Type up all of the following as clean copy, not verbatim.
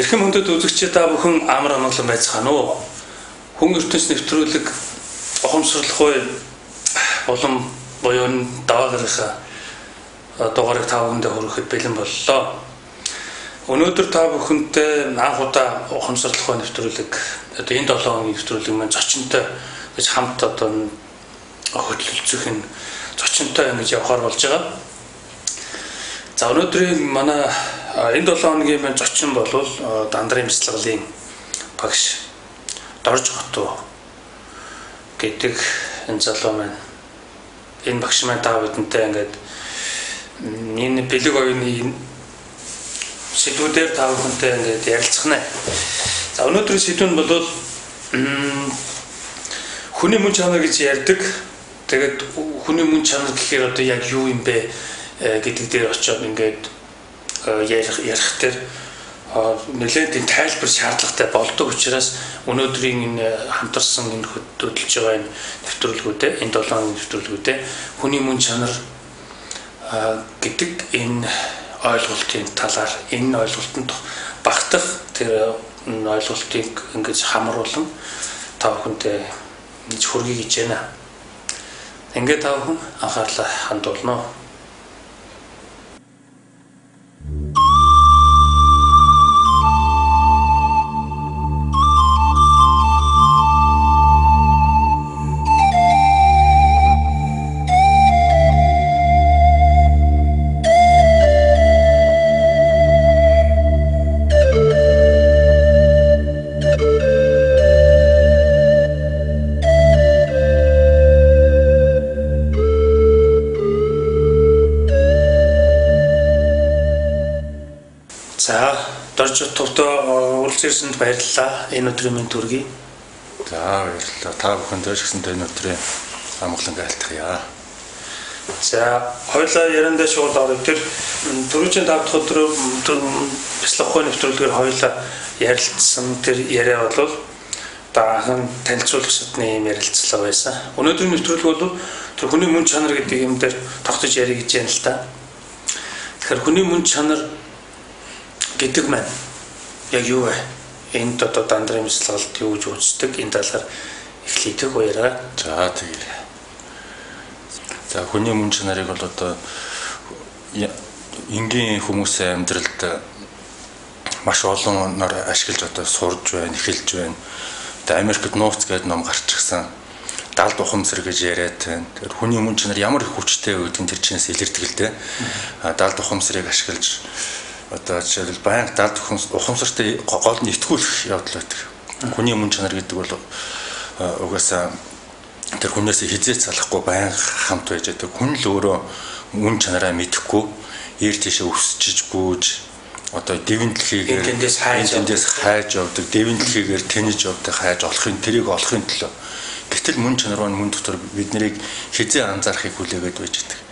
Эрхэм хүндэт үзэгчид та бүхэн амар амгалан байцгаана уу? Хүн ертөнц нэвтрүүлэг ухамсарлахгүй улам буюу даваагийнхаа дугаарыг та бүхэндээ хүрэхэд бэлэн боллоо. Өнөөдөр та бүхэнтэй анх удаа ухамсарлахгүй нэвтрүүлэг одоо энэ 7 хоногийн нэвтрүүлэг маань зочинтой гэж хамт одоо хөтлөлцөх нь зочинтой ингэж явахаар болж байгаа. За өнөөдрийн манай энэ 7 хоногийн маань зочин болвол Дандрын бяцлаглалын багш Дорж Готуу гэдэг энэ залуу маань энэ багш маань та бүдэнтэй ингээд энэ бэлэг оюуны сэдвүүдээр та бүхэнтэй ингээд ярилцах нэ. За өнөөдрийн сэдв нь бол хүний мөн чанар гэж ярьдаг. Тэгээд хүний мөн чанар гэхээр одоо яг юу юм бэ гэдэг дээр очиод ингээд ярих дээр нэлээд энэ тайлбар шаардлагатай болдог учраас өнөөдрийн энэ хамтарсан энэ хөтлөж байгаа энэ нэвтрүүлгүүдэд энэ 7 хоногийн нэвтрүүлгүүдэд хүний мөн чанар гэдэг энэ ойлголтын талаар энэ ойлголтод багтах тэр ойлголтыг ингэж хамруулан та бүхэндээ ингэж хүргэе гэж байна. Ингээд та бүхэн анхаарлаа хандуулна. Дорж Готуутай уулзсанд баярлалаа. Энэ өдрийн минь төргий. За баярлалаа. Та бүхэнд өшгсөнтэй энэ өдрийн амгалан айлтгая. За хоёулаа яриандаа шууд орё. Тэр түрүүчийн 5 дахь өдрөө бяцлаглалын нэвтрүүлгээр хоёулаа ярилцсан тэр яриа бол дахан танилцуулах шатны юм ярилцлага байсан. Өнөөдрийн нэвтрүүлэг бол тэр хүний мөн чанар гэдэг юм дээр тогтож ярих гэж байна л та. Тэгэхээр хүний мөн чанар гэдэг маань яг юу вэ? Энд одоо Дандрын бяцлаглалд юу гэж үздэг? Энэ талаар эхлэдэг баяраа. За тэгээ. За хүний мөн чанарыг бол одоо энгийн хүмүүсийн амьдралд маш олонноор ашиглаж одоо сурж байна, эхэлж байна. Одоо Америкт нууц гэдэг ном гарчихсан. Далд ухамсар гэж яриад байна. Тэр хүний мөн чанар ямар их хүчтэй гэдэг нь тэр чинээс илэрдэг л дээ. Далд ухамсарыг ашиглаж одоо жишээлбэл баян далд ухамсартай гол нь итгүүлэх явдал байдаг. Хүний мөн чанар гэдэг бол угаасаа тэр хүнээс хизээч салахгүй баян хамт байж байгаа. Хүн л өөрөө мөн чанараа мэдэхгүй ээр тийшээ өсчиж бүүж одоо дэвэн дэлхийгээр тэндээс хайж явдаг, дэвэн дэлхийгээр тэнэж явдаг, хайж олохын тэрийг олохын төлөө. Гэтэл мөн чанар маань мөн дотор бид нарыг хизээ анзаарахыг хүлээгээд байж байгаа.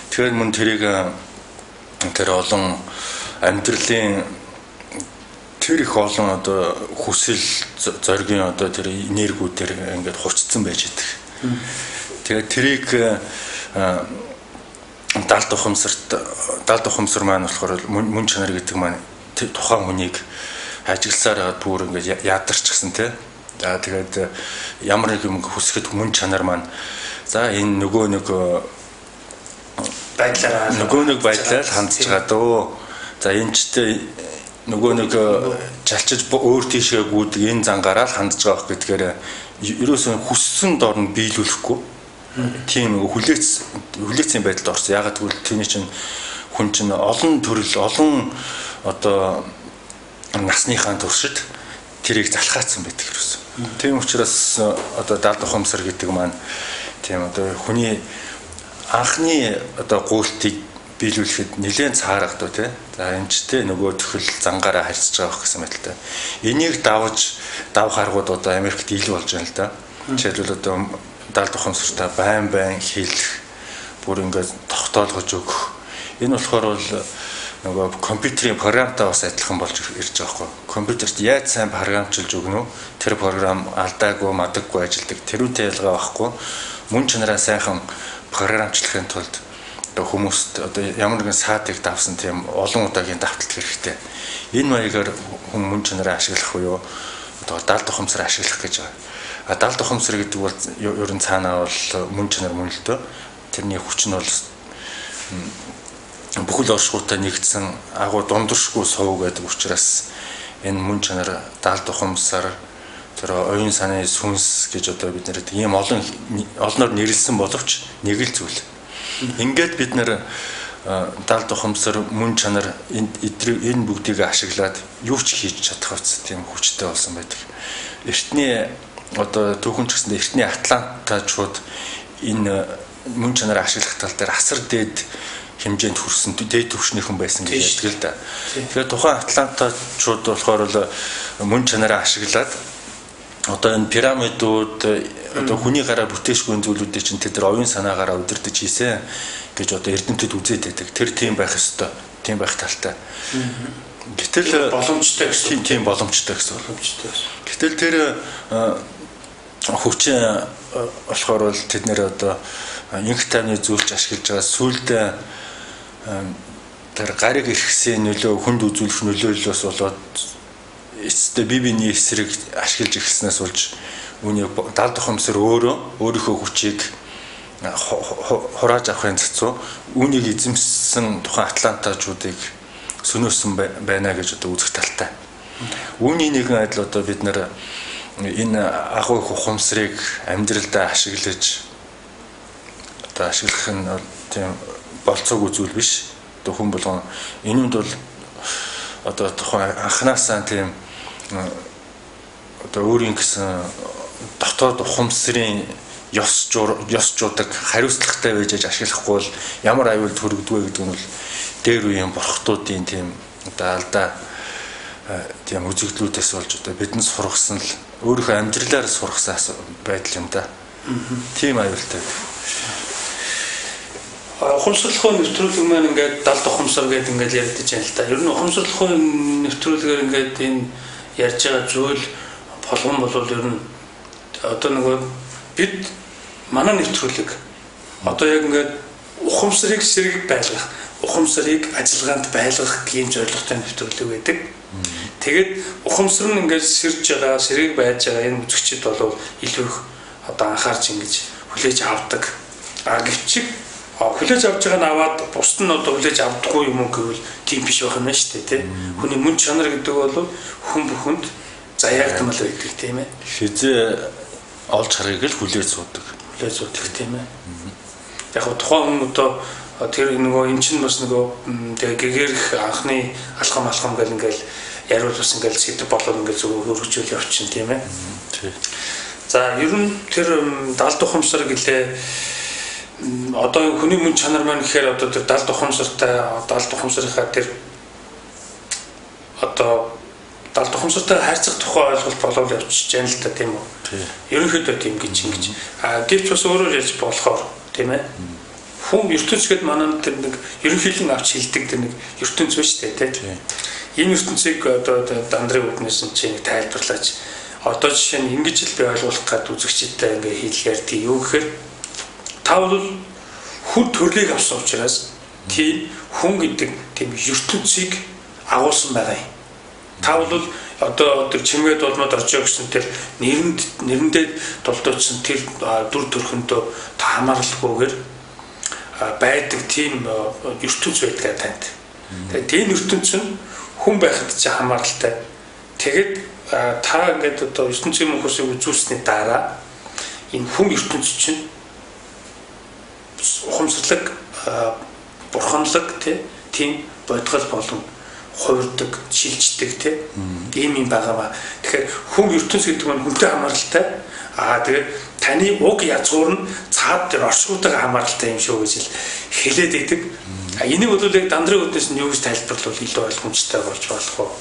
Тэгэхээр мөн тэрийг тэр олон амьдралын тэр их олон одоо хүсэл зоригийн одоо тэр энергиудээр ингээд хурцсан байж байгаа. Тэгээд тэрийг далд ухамсар маань болохоор мөн чанар гэдэг маань тухайн хүнийг ажигласаар хагаад бүр ингээд ядарчихсан тий. За тэгээд ямар нэг юм хүсэхэд мөн чанар маань за энэ нөгөө нэг байдлаар хандж байгаа дөө. За энэ ч нөгөө нэг чалчиж өөр тийшээ гүйдэг энэ зангаараа л хандж байгаа гэдгээр ерөөсөө хүссэн дор нь биелүүлэхгүй тийм хүлээцсэн байдалд орсон. Ягаад гэвэл тэрний чинь хүн чинь олон төрөл олон одоо насныхаа туршид тэрийг залхаацсан байдаг ерөөсөө. Тийм учраас одоо далд ухамсар гэдэг маань тийм одоо хүний анхны одоо гуйлтыг биелүүлэхэд нэлээд цаарагдав тий. За энэ ч тий нөгөө төхөл зангаараа харьцаж байгаа гэсэн мэтэлтэй. Энийг давах аргууд одоо Америкт ил болж байна л да. Жишээлбэл одоо далд ухамсартай байн хийх бүр ингээд тогтоолгож өгөх. Энэ болохоор бол нөгөө компьютерийн програмтай бас адилхан болж ирж байгаа хгүй. Компьютерт яаж сайн програмчилж өгнө үү? Тэр програм алдаагүй, мадаггүй ажилладаг. Тэрүүтэй ялгаа байхгүй. Мөн чанараа сайхан програмчлахын тулд одоо хүмүүст одоо ямар нэгэн саадыг давсан тийм олон удаагийн давталт хэрэгтэй. Энэ маягаар хүн мөн чанараа ашиглах буюу одоо далд ухамсар ашиглах гэж байгаа. А далд ухамсар гэдэг бол ерөн цаанаа бол мөн чанар мөн л дөө. Тэрний хүч нь бол бүхэл оршихуйтай нэгдсэн агуу дундушгүй сувг гэдэг учраас энэ мөн чанар далд ухамсар тэр оюун санааны сүнс гэж одоо бид нэр ийм олноор нэрлсэн боловч нэг л зүйл. Ингээд бид нэр далд ухамсар мөн чанар энэ бүгдийг ашиглаад юу ч хийж чадах хэвчээ тийм хүчтэй болсон байдаг. Эртний одоо түүхэн ч гэсэн эртний атлантачууд энэ мөн чанараа ашиглах тал дээр асар дээд хэмжээнд хүрсэн дээд төвшнийхэн байсан гэж яддаг л да. Тэгэхээр тухайн атлантачууд болохоор л мөн чанараа ашиглаад одоо энэ пирамидууд одоо хүний гараар бүтээшгүй зүйлүүдийг чинь тэд нар оюун санаагаараа удирдах хийсэн гэж одоо эрдэмтэд үзээд байдаг. Тэр тийм байх ёстой. Тийм байх талтай. Гэтэл боломжтой гэсэн. Тийм боломжтой гэсэн. Гэтэл тэр хүчин болохоор бол тэд нэр одоо инх тайвны зүйлч ашиглаж байгаа сүулдэ тэр гариг эрхсийн нөлөө хүнд үзүүлэх нөлөөллөөс болоод эцэстээ биений эсрэг ашиглаж эхэлснээс болж үүний далд ухамсар өөрийнхөө хүчийг хурааж авахын цацуу үүнийг эзэмсэн тухайн атлантачуудыг сөнөөсөн байна гэж одоо үзэх талтай. Үүний нэгэн адил одоо бид нэр энэ агуу ухамсарыг амьдралдаа ашиглаж одоо ашиглах нь тийм болцоогүй зүйл биш. Одоо хүн болгон энэнд бол одоо тухайн анханасаа тийм одоо өөрийн гэсэн дотоод ухамсарын ёс жуудаг хариуцлагатай байж ашиглахгүй бол ямар аюулд хүрэгдвэ гэдэг нь бол дээр үеийн бурхтуудын тийм одоо алдаа тийм үзэгдлүүдээс болж одоо бидэнд сургасан л өөрийнхөө амьдралаар сургасан байдал юм да. Тийм аюултай. Ухамсарлахуйн нэвтрүүлэг маань ингээд далд ухамсар гэдэг ингээд ярьдаж байна л да. Ер нь ухамсарлахуйн нэвтрүүлгээр ингээд энэ ярьж байгаа зүйл болгон болвол ер нь одоо нөгөө бид манай нэвтрүүлэг одоо яг ингээд ухамсарыг сэргийг байлгах, ухамсарыг ажиллагаанд байлгах гэм зорилготой нэвтрүүлэг байдаг. Тэгээд ухамсар нь ингээд сэрж байгаа, сэргийг байж байгаа энэ үзэгчид болов илүү их одоо анхаарч ингэж хүлээж авдаг. Гэвч хүлээж авч байгаа нь аваад бусд нь одоо хүлээж авдаггүй юм уу гэвэл тийм биш байх юм байна шүү дээ, тий. Хүний мөн чанар гэдэг бол хүн бүхэнд заяагдмал байдаг тийм ээ. Хизээ олж харгийг л хүлээж суудаг. Хүлээж суудаг тийм ээ. Яг нь тухайн хүн одоо тэр нөгөө эн чинь бас нөгөө тэгээ гэгэрх анхны алхам гэл ингээл яриул бас ингээл сэдв болоод ингээл зөв хөргөжүүл явчихна тийм ээ. Тий. За ер нь тэр далд ухамсар гэлээ одоо хүний мөн чанар маань гэхээр одоо тэр далд ухамсарынхаа тэр одоо далд ухамсартай харьцах тухай ойлголт болоод явчихж байна л та тийм үү. Ерөнхийдөө тийм гэж ингэж. Гэвч бас өөрөөр ярьж болохоор тийм ээ. Хүн ертөнц гэдэг манай тэр нэг ерөнхийлөн авч хилдэг тэр нэг ертөнц биш үү тийм. Энэ ертөнцийг одоо дандрын үднээс нь чинь тайлбарлаач. Одоо жишээ нь ингэж л би ойлгуулах гад үзэгчтэй ингээ хэлээр тийм юу гэхээр та бол хүн төрлийг авсан учраас тийм хүн гэдэг тийм ертөнцийг агуулсан байгаа юм. Та бол одоо тэр чимгээд болмод орж өгсөн тэр нэрэндээ толдоочсон тэр дүр төрхөндөө та хамааралгүйгээр байдаг тийм ертөнц байдгаа танд. Тэгээд энэ ертөнц нь хүн байхад ч хамааралтай. Тэгээд та ингээд одоо ертөнцийн мөнхөсийг үзүүлсний дараа энэ хүн ертөнц чинь ухамсарлаг бурханлаг тийм бодгол болон хувирдаг, шилждэг ийм юм байгаа ба. Тэгэхээр хүн ертөнц гэдэг нь хүнтэй хамааралтай. Тэгээд таны уг язгуур нь цаад дээр оршуудаа хамааралтай юм шүү гэж хэлээд идэг. Энийг бол яг дандрын үднээс нь юу гэж тайлбарлавал илүү ойлгомжтой болж болох уу?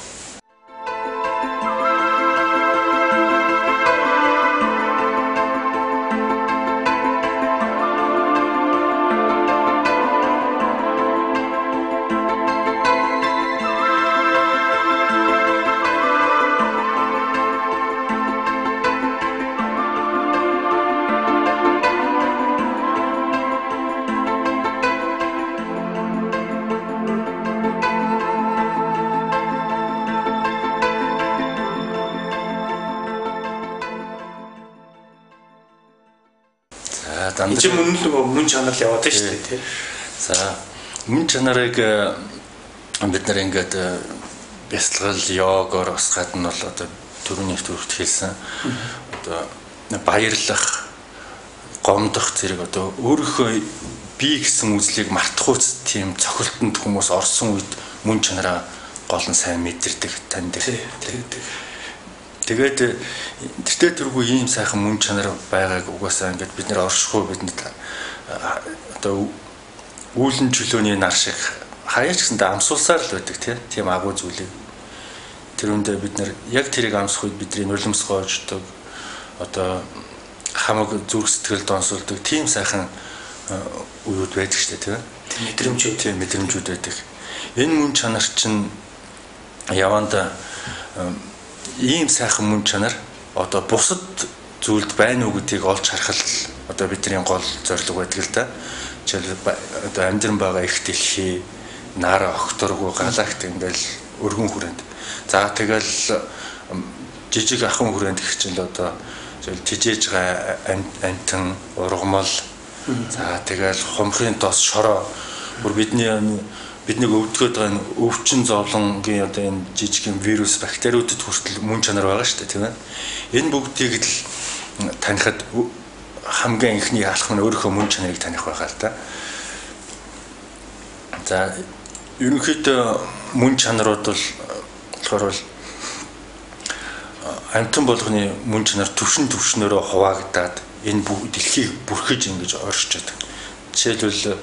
дандаа чи мөн л нөгөө мөн чанар л яваад шүү дээ тий. За мөн чанарыг бид нар ингээд бясалгал йогоор бас гадна бол одоо түрүүний төвөрт хэлсэн одоо баярлах гомдох зэрэг одоо өөрийнхөө бие гэсэн үзлийг мартахуйц тийм цохилтонд хүмүүс орсон үед мөн чанараа гол нь сайн мэдэрдэг таньдаг. Тэгээд тэртээ тэргүй ийм сайхан мөн чанар байгааг угаасаа ингээд бид нэр оршихуй бидэнд одоо үүлэн чөлөөний нар шиг хаяач гэсэндээ амсуулсаар л байдаг тийм агуу зүйлийг. Тэр үндэ бид нар яг тэрийг амсах үед бидний нулимсгойждаг одоо хамаг зүрх сэтгэл донсолдог тийм сайхан үеуд байдаг шүү дээ тийм мэдрэмжүүд байдаг. Энэ мөн чанар чинь яванда ийм сайхан мөн чанар одоо бусад зүйлд байна уу гэдгийг олж харах л одоо бидний гол зорилго байдаг л да. Жишээлбэл одоо амьдран байгаа их дэлхий нара огторгүй галакт ингээл өргөн хүрээнд. За тэгэл жижиг ахын хүрээнд гэх чинь л одоо тижээж байгаа амтан ургамал. За тэгэл хумхын дос шороо бүр биднийг өвдгöd байгаа өвчин зовлонгийн одоо энэ жижигхэн вирус бактериудад хүртэл мөн чанар байгаа шүү дээ тийм ээ. Энэ бүгдийг л танихад хамгийн ихний алах нь өөрийнхөө мөн чанарыг таних байгаа л да. За ерөнхийдөө мөн чанарууд бол болохоор амтан болгоны мөн чанар төвшнөөрөө хуваагдаад энэ дэлхийг бүрхэж ингэж оршиж байдаг. Жишээлбэл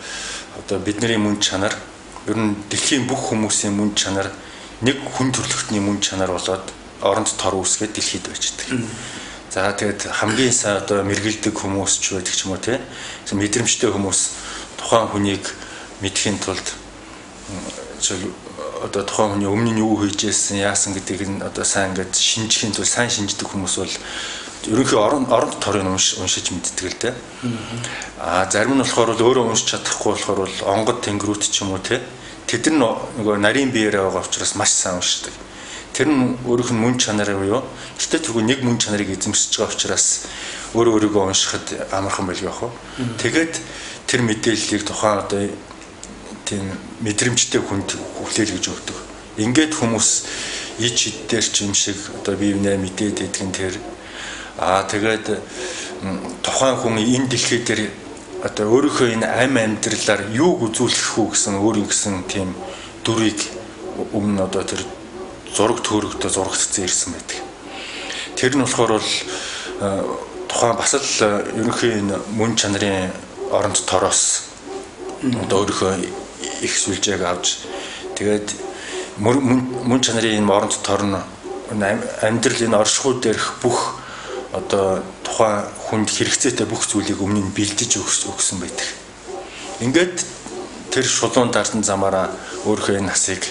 одоо бидний мөн чанар ер нь дэлхийн бүх хүмүүсийн мөн чанар нэг хүн төрөлхтний мөн чанар болоод оронд тор үүсгээд дэлхийд байждаг. За тэгээд хамгийн сайн одоо мэргэлдэг хүмүүс ч байдаг ч юм уу тийм мэдрэмжтэй хүмүүс тухайн хүнийг мэдхийн тулд одоо тухайн хүний өмнө нь юу хийжсэн яасан гэдгийг нь одоо сайн ингээд шинжихийн тулд сайн шинждэг хүмүүс бол ерөнхий оронд торыг уншиж мэддэг л дээ. Зарим нь болохоор өөрөө уншиж чадахгүй болохоор бол онгод тэнгэрүүд ч юм уу тийм тэд нөгөө нарийн биеэрээ байгаа учраас маш сайн уншдаг. Тэр нь өөрийнх нь мөн чанар буюу тэртээ тэргүй нэг мөн чанарыг эзэмшиж байгаа учраас өөрийгөө уншихад амархан байлгүй яах вэ? Тэгээд тэр мэдээллийг тухайн одоо тийм мэдрэмжтэй хүнд хүлээл гэж өгдөг. Ингээд хүмүүс ич хиддэр ч юм шиг одоо биевнээ мэдээд идэгэн тэр тэгээд тухайн хүн энэ дэлхий дээр одоо өөрийнхөө энэ ам амьдралаар юуг үзүүлэх үү гэсэн өөрийн гэсэн тийм дүрийг өмнө одоо тэр зураг төөрөгтөө зурагдсан ирсэн байдаг. Тэр нь болохоор бол тухайн бас л ерөнхий энэ мөн чанарын оронд тороос одоо өөрийнхөө их сүлжээг авч тэгээд мөн чанарын энэ оронд тор нь амьдрал энэ оршихуй дээрх бүх одоо тухайн хүнд хэрэгцээтэй бүх зүйлийг өмнө нь бэлдэж өгсөн байдаг. Ингээд тэр шулуун дардан замаараа өөрийнхөө энэ насыг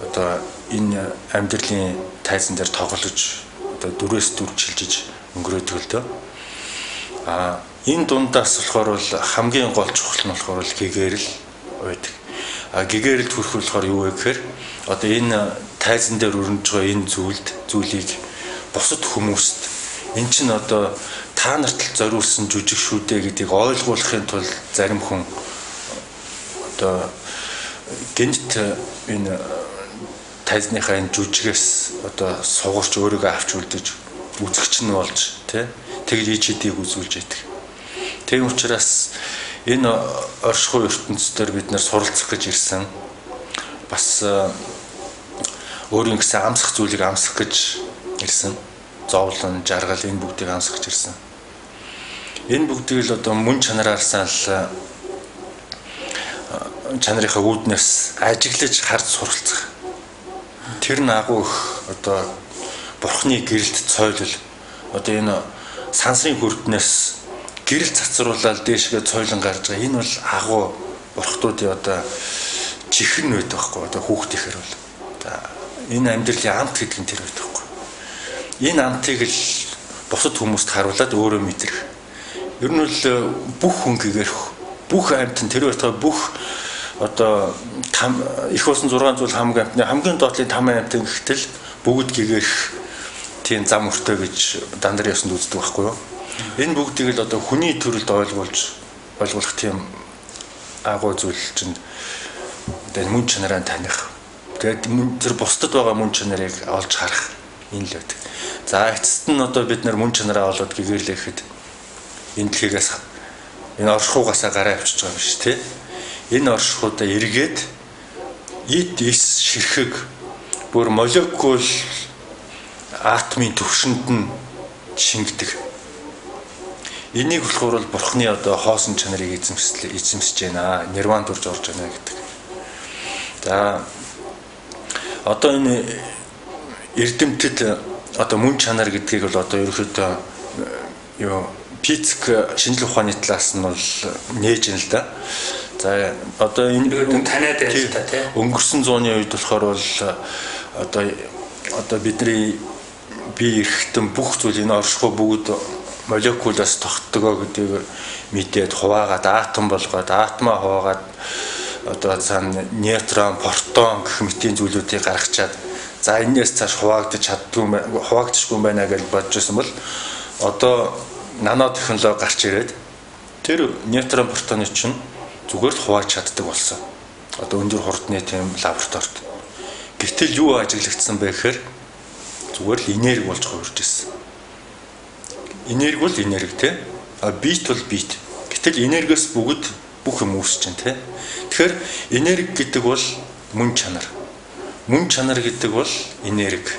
одоо энэ амьдралын тайзан дээр тоглож одоо 4-4 чилжиж өнгөрөөдөг л дөө. Энэ дундаас болохоор бол хамгийн гол чухал нь болохоор гэгэрэл байдаг. Гэгэрэлд хүрэх болохоор юу вэ гэхээр одоо энэ тайзан дээр өрнөж байгаа энэ зүйлийг бусад хүмүүст эн чинь одоо та нарт л зориулсан жүжиг шүү дээ гэдгийг ойлгуулахын тулд зарим хүн одоо гэнэт энэ тайзныхаа энэ жүжигээс одоо сугарч өөрийгөө авч үлдэж үзэгч нь болж тэгэл ичидийг үзүүлж яддаг. Тийм учраас энэ оршихуй ертөнцийн бид нар суралцах гэж ирсэн. Бас өөрийн гэсэн амсах зүйлийг амсах гэж ирсэн. Зовлон, жаргал энэ бүгдийг амсгаж ирсэн. Энэ бүгдийг л одоо мөн чанараарсаа л чанарынхаа үүднээс ажиглаж харж суралцах. Тэр нь агуу их одоо бурхны гэрэлт цойлол одоо энэ сансрын хүрднээс гэрэл цацруулаад дээшгээ цойлон гарч байгаа. Энэ бол агуу бурхтуудын одоо чихэр нь байдаг байхгүй одоо хүүхд ихээр бол. Энэ амьдралын амт гэдэг нь тэр байдаг байхгүй. Энэ амтыг л бусад хүмүүст харуулад өөрөө мэдрэх. Ер нь бол бүх хүн гэгэрх бүх амт нь тэр байтугай бүх одоо их болсон 6 зүйл хамгийн амтны хамгийн доотлын 5 амтын гэхтэл бүгд гэгэрх тийм зам өртөө гэж дандар ясанд үздэг байхгүй юу. Энэ бүгдийг л одоо хүний төрөлд ойлгуулах тийм агуу зүйл чинь одоо мөн чанараа таних. Тэгээд тэр бусдад байгаа мөн чанарыг олж харах энэ л байдаг. За эцэст нь одоо бид нар мөн чанараа олоод гэгэрлэхэд энэ дэлхийгээс энэ оршихугасаа гараа авчиж байгаа юм биш тий. Энэ оршихуудаа эргээд эд эс ширхэг бүр молекул атомын төвшөнд нь шингэдэг. Энийг болохоор бол бурхны одоо хоосон чанарыг эзэмсэж байна. Нирван төрж орж байна гэдэг. За одоо энэ эрдэмтэд одоо мөн чанар гэдгийг бол одоо ерөөхдөө физик шинжлэх ухааны талаас нь бол нээж ин л да. За одоо энэ таниад байна та тий. Өнгөрсөн зууны үед болохоор бол одоо бидний бие эрхтэн бүх зүйл энэ оршихуй бүгд молекулаас тогтдгоо гэдгийг мэдээд хуваагаад атом болгоод атомаа хуваагаад одоо цаана нейтрон, протон гэх мэтийн зүйлүүдийг гаргачаад за энэс цааш хуваагдчихгүй байна гэж бодож байсан бол одоо нано технологи гарч ирээд тэр нейтрон, протоны чинь зүгээр л хувааж чаддаг болсон. Одоо өндөр хурдны тийм лабораторид. Гэтэл юу ажиглагдсан бэ гэхээр зүгээр л энерги болж хувирж ирсэн. Энерги бол энерги тий. А бит бол бит. Гэтэл энергиэс бүх юм үүсэж байна тий. Тэгэхээр энерги гэдэг бол мөн чанар. Мөн чанар гэдэг бол энерги.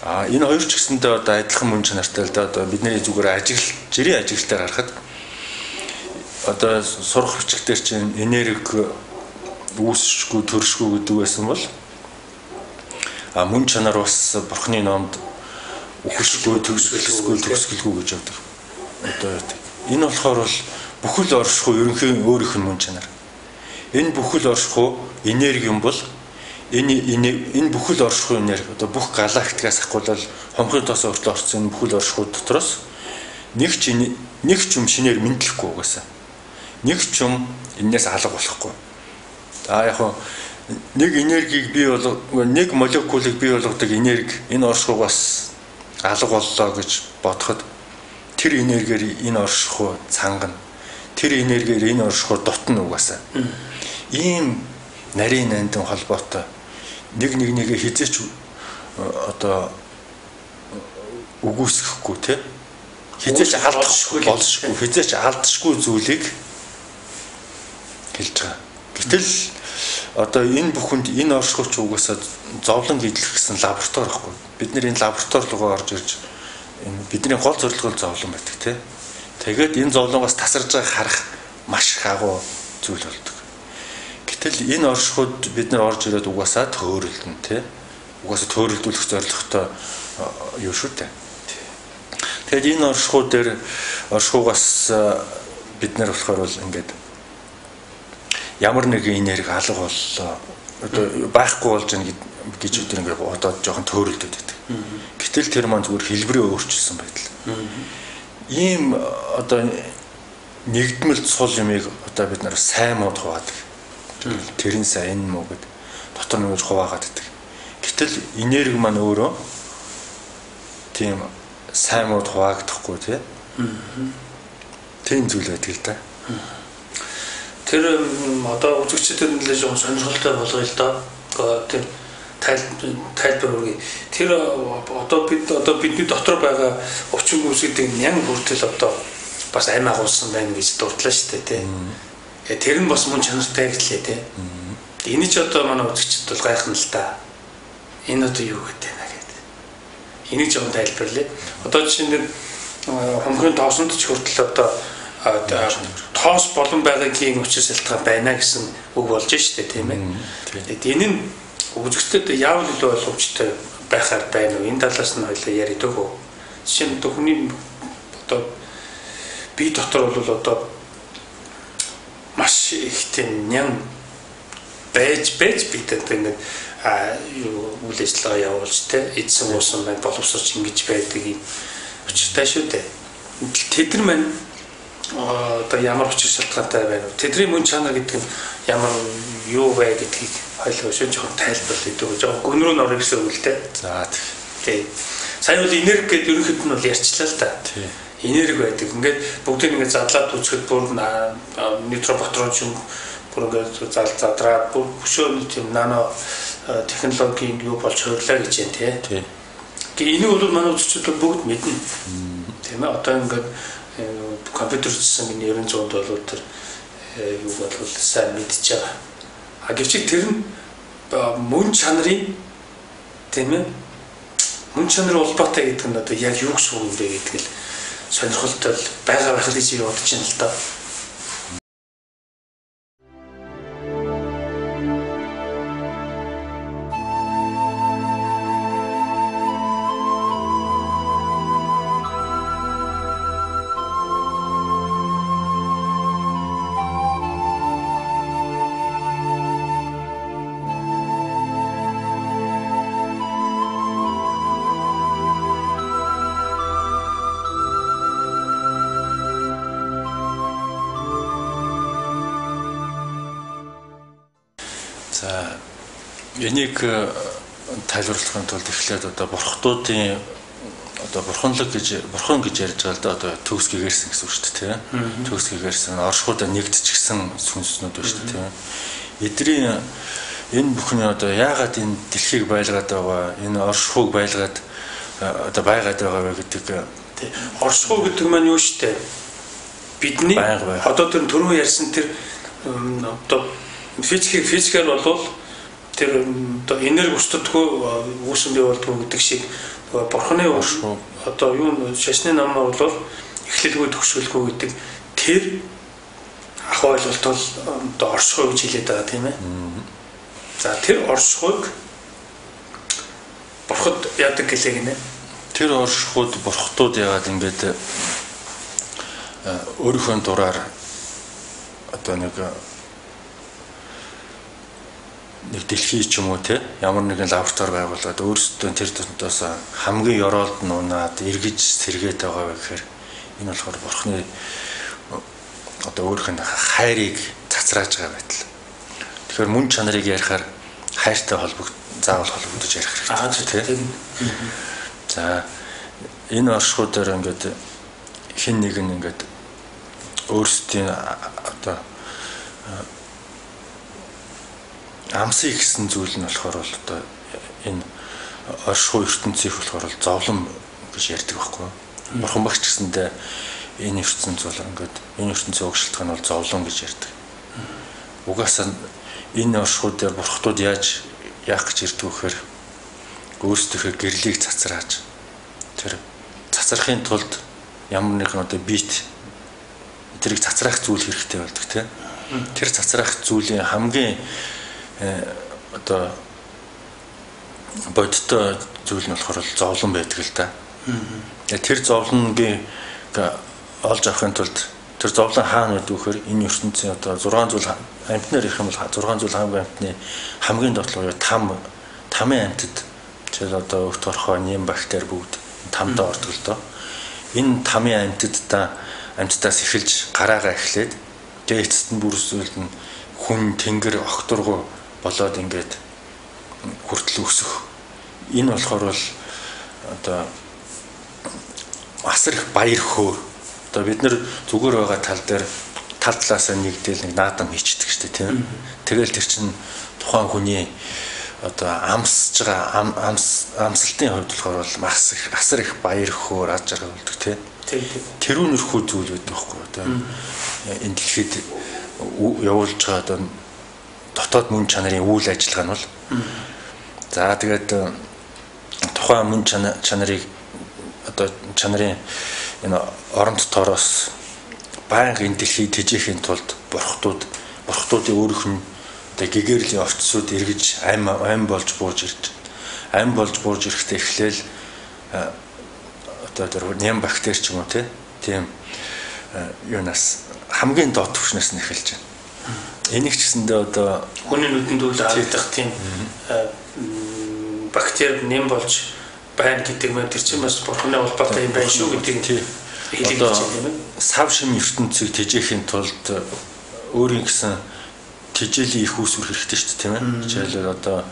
Энэ хоёр ч гэсэндээ одоо адилхан мөн чанартай л да. Одоо бидний зүгээр жирийн ажиглалтаар харахад одоо сурах бичгээр чинь энерги үүсэшгүй төршгүй гэдэг байсан бол мөн чанар бас бурхны номд үхшгүй төгсгөлгүй гэж явдаг. Одоо энэ болохоор бол бүхэл оршихуй ерөнхийн өөрийнх нь мөн чанар. Энэ бүхэл оршихуй энерги юм бол энэ бүхэл оршихуй энерги одоо бүх галактикаас ахгүйвэл хомхын тоос өртөл орсон бүхэл оршихуй дотроос нэг ч юм шинээр мэдлэхгүй угаасаа. Нэг ч юм энээс алга болохгүй. Яг нэг энергийг нэг молекулыг бий болгодог энерги энэ оршихугаас алга боллоо гэж бодоход тэр энергиэр энэ оршихуй цангана. Тэр энергиэр энэ оршихуй дотно угаасаа. Ийм нарийн нандин холбоотой нэгээ хизээч одоо үгүйсэхгүй тий. Хизээч алдахгүй болшгүй, хизээч алдшгүй зүйлийг хэлж байгаа. Гэтэл одоо энэ бүхэнд энэ оршихуйч угаасаа зовлон гэдлэх гэсэн лаборатори байхгүй. Бид нэр энэ лаборатори руу орж ирж энэ бидний гол зорилго зовлон байдаг тий. Тэгээд энэ зовлонгоос тасарж байгааг харах маш их агуу зүйл болдог. Гэтэл энэ оршихуйд бид нар орж ирээд угаасаа төөрөлдөн тий. Угаасаа төөрөлдүүлэх зорилготой юу шүү дээ. Тэгээд энэ оршихуйгаас бид нар болохоор бол ингээд ямар нэгэн энерги алга боллоо одоо байхгүй болж байна гэж өдөр ингээд бодоод жоохон төөрөлдөд байдаг. Гэтэл тэр маань зүгээр хэлбэрээ өөрчилсөн байдал. Ийм одоо нэгдмэлт сул юмыг одоо бид нар сайн мод хуваадаг. Тэрэн сайн энэ муу гэд дотор нэгж хуваагаад байдаг. Гэтэл энерги маань өөрөө тийм сайн мод хуваагдахгүй тий. Тийм зүйл байдаг л да. Тэр одоо үзэгчдэд нэлээд жоохон сонирхолтой болгоё л доо. Тэр тайлбар өгье. Тэр одоо бидний дотор байгаа өвчин гүйс гэдэг ням хүртэл одоо бас амь агуулсан байна гэж дурдлаа шүү дээ тий. Тэр нь бас мөн чанартай гэлээ тий. Энэ ч одоо манай үзэгчд бол гайхна л да. Энэ одоо юу гэдэг вэ гэдэг. Энийг жоохон тайлбарлая. Одоо жишээ нь хомхын тоосонд ч хүртэл одоо тоос болон байгаагийн учир шалтгаан байна гэсэн үг болж штэ тийм ээ. Тэгээд энэ нь үзэгчдэд яавал илүү ойлгомжтой байхаар байна уу? Энэ талаас нь хоёлаа яриад өгөө. Жишээ нь хүний одоо бие дотор бол одоо маш их тийм ням байж бидэд ингээд үйл ажиллагаа явуулж тэ эдсэн уусан байна боловсрч ингэж байдаг юм учиртай шүү дээ. Тэд нар маань одоо ямар учир шалтгаантай байна вэ? Тэдний мөн чанар гэдэг нь ямар юу вэ гэдгийг хоёлоо шин жоохон тайлбарлаад өгөө. Жоохон гүн рүү нөрөө гэсэн үг л дээ. За тий. Сая бол энерги гэдэг ерөнхийд нь бол ярьчлаа л да. Энерги байдаг. Ингээд бүгдийг ингээд задлаад үзэхэд бүр нитроботрон бүр ингээд задраад бүр хөшөө тийм нано технологийн юу болж хөрлөө гэж байна тий. Энийг бол манай үзэгчид бүгд мэднэ. Тийм ээ. Одоо ингээд компьютерчсэн энэ 900-д бол тэр юу бол сайн мэдчихэж байгаа. А гэвч тэр нь мөн чанарын тийм ээ мөн чанарын улбаатай гэдэг нь одоо яг юу гэсэн үг юм бэ гэдэг л сонирхолтой байгаа байх гэж бодож байна л да. За энийг тайлбарлахын тулд эхлээд одоо бурхтуудын одоо бурхан гэж ярьж байгаа л да одоо төгс гэгэрсэн гэсэн үг шүү дээ тийм. Төгс гэгэрсэн оршихуудаа нэгдчихсэн сүнснүүд байна шүү дээ тийм. Эдрийн энэ бүхний одоо яагаад энэ дэлхийг байлгаад байгаа энэ оршихуг байлгаад одоо байгаад байгаа вэ гэдэг оршихуг гэдэг маань юу шүү дээ. Бидний одоо тэр түрүү ярьсан тэр одоо физикээр болвол тэр одоо энерги устдаггүй үүсэн бий болдгоо гэдэг шиг бурханы оршихуг одоо юу шашны намаа бол эхлэлгүй төгсгөлгүй гэдэг тэр ах ойлголт бол одоо оршихуг гэж хэлээд байгаа тийм ээ. За тэр оршихуг бурхад яадаг гэлээ гинэ. Тэр оршихуд бурхтууд яагаад ингэж өөрийнхөө дураар одоо нэг дэлхий ч юм уу те ямар нэгэн лаборатори байгуулад өөрсдөө тэр дотоос хамгийн ёроолд нь унаад эргэж сэргээд байгаа вэ гэхээр энэ болохоор бурхны одоо өөрийнх нь хайрыг цацрааж байгаа байтал. Тэгэхээр мөн чанарыг ярихаар хайртай заавал холбогдож ярих хэрэгтэй тийм. За энэ оршихуудаар ингээд хэн нэг нь ингээд өөрсдийн одоо амсыг гэсэн зүйл нь болохоор бол одоо энэ оршихуй ертөнцийг болохоор зовлон гэж ярьдаг байхгүй. Бурхан багч гэсэндээ энэ ертөнц бол ингээд энэ ертөнцийн угшилтг нь бол зовлон гэж ярьдаг. Угаасаа энэ оршихуй дээр бурхтууд яах гэж ирдэг вэхээр өөрсдийнхөө гэрлийг цацрааж тэр цацрахын тулд ямар нэгэн одоо биет тэрийг цацраах зүйл хэрэгтэй болдог тийм. Тэр цацраах зүйлийн хамгийн одоо бодтой зүйл нь болохоор зовлон байдаг л да. Тэр зовлоныг олж авахын тулд тэр зовлон хаана байдаг вэхээр энэ ертөнцийн одоо 6 зүйл амьтнаар ирэх юм бол 6 зүйл хамгийн амьтны хамгийн дотлоо тамийн амьтад тэр одоо өрт орхоо нэм бактери бүгд тамдаа ордог л доо. Энэ тамийн амьтдаас эхэлж гараагаа эхлээд тэгээ эцэст нь бүрсүүлд нь хүн тэнгэр огторгоо болоод ингээд хүртэл өсөх. Энэ болохоор бол одоо асар их баяр хөөр. Одоо бид нар зүгээр байгаа тал дээр тал талаасаа нэгдэл нэг наадам хийчихдэг шүү дээ тийм. Тэгэл тэр чинь тухайн хүний одоо амсж байгаа амсалтын хувьд болохоор бол асар их баяр хөөр аз жаргал болдог тийм. Тэрүүнэрхүү зүйл байдаг байхгүй одоо энэ дэлхийд явуулж байгаа одоо дотоод мөн чанарын үйл ажиллагаа нь бол за тэгээд тухайн мөн чанарыг одоо чанарын энэ оронд тоороос байнгын дэлхий тэжээхийн тулд бурхтуудын өөрийнх нь одоо гэгэрлийн овцсууд эргэж ам болж бууж ирэхдээ эхлээл одоо тэр нэм бактери ч юм уу тийм юунаас хамгийн доод түвшнээс нь эхэлж байна. Энийг ч гэсэндээ одоо хүний нүдэнд үл харагдах тийм бактери нэм болж байна гэдэг нь тэр чинь бас бурхны улбаатай юм байна шүү гэдэг хэлийг хэлж байна. Сав шим ертөнцийг тэжээхийн тулд өөрийн гэсэн тэжээлийн их үүсвэр хэрэгтэй шүү дээ тийм ээ. Жишээлбэл одоо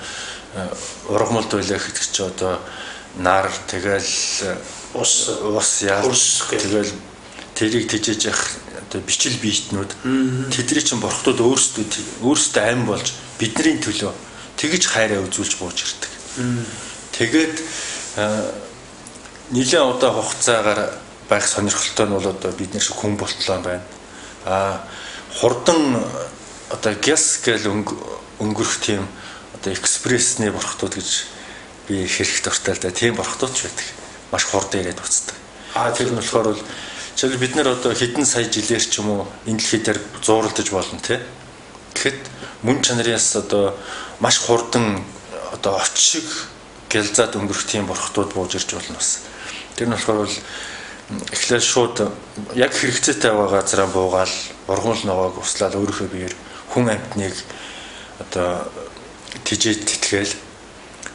ургамалд байлаа гэдэг чи одоо нар тэгэл ус яал тэгэл тэрийг тижээж явах одоо бичил биетнүүд тэдний чинь бурхтууд өөрсдөө амь болж бидний төлөө тэгж хайраа үзүүлж бууж ирдэг. Тэгээд нэлээд удаа хугацаагаар байх сонирхолтой нь бол одоо бид нар шиг хүн болтлоо байна. Хурдан одоо гяс гэл өнгөрөх тийм одоо экспрессний бурхтууд гэж би хэрэг дуртай л да. Тийм бурхтууд ч байдаг. Маш хурдан ирээд буцдаг. Тэр нь болохоор бол жишээл бид нар одоо хэдэн сая жилээр ч юм уу энэ дэлхий дээр зууралдаж болно тий. Тэгэхэд мөн чанараас одоо маш хурдан одоо очиг гэлзаад өнгөрөх тийм бурхтууд бууж ирж болно бас. Тэр нь болохоор бол эхлээд шууд яг хэрэгцээтэй байгаа газараа буугаал ургуул ногоог услаад өөрийнхөө биеэр хүн амьтныг одоо тижээд тэтгээл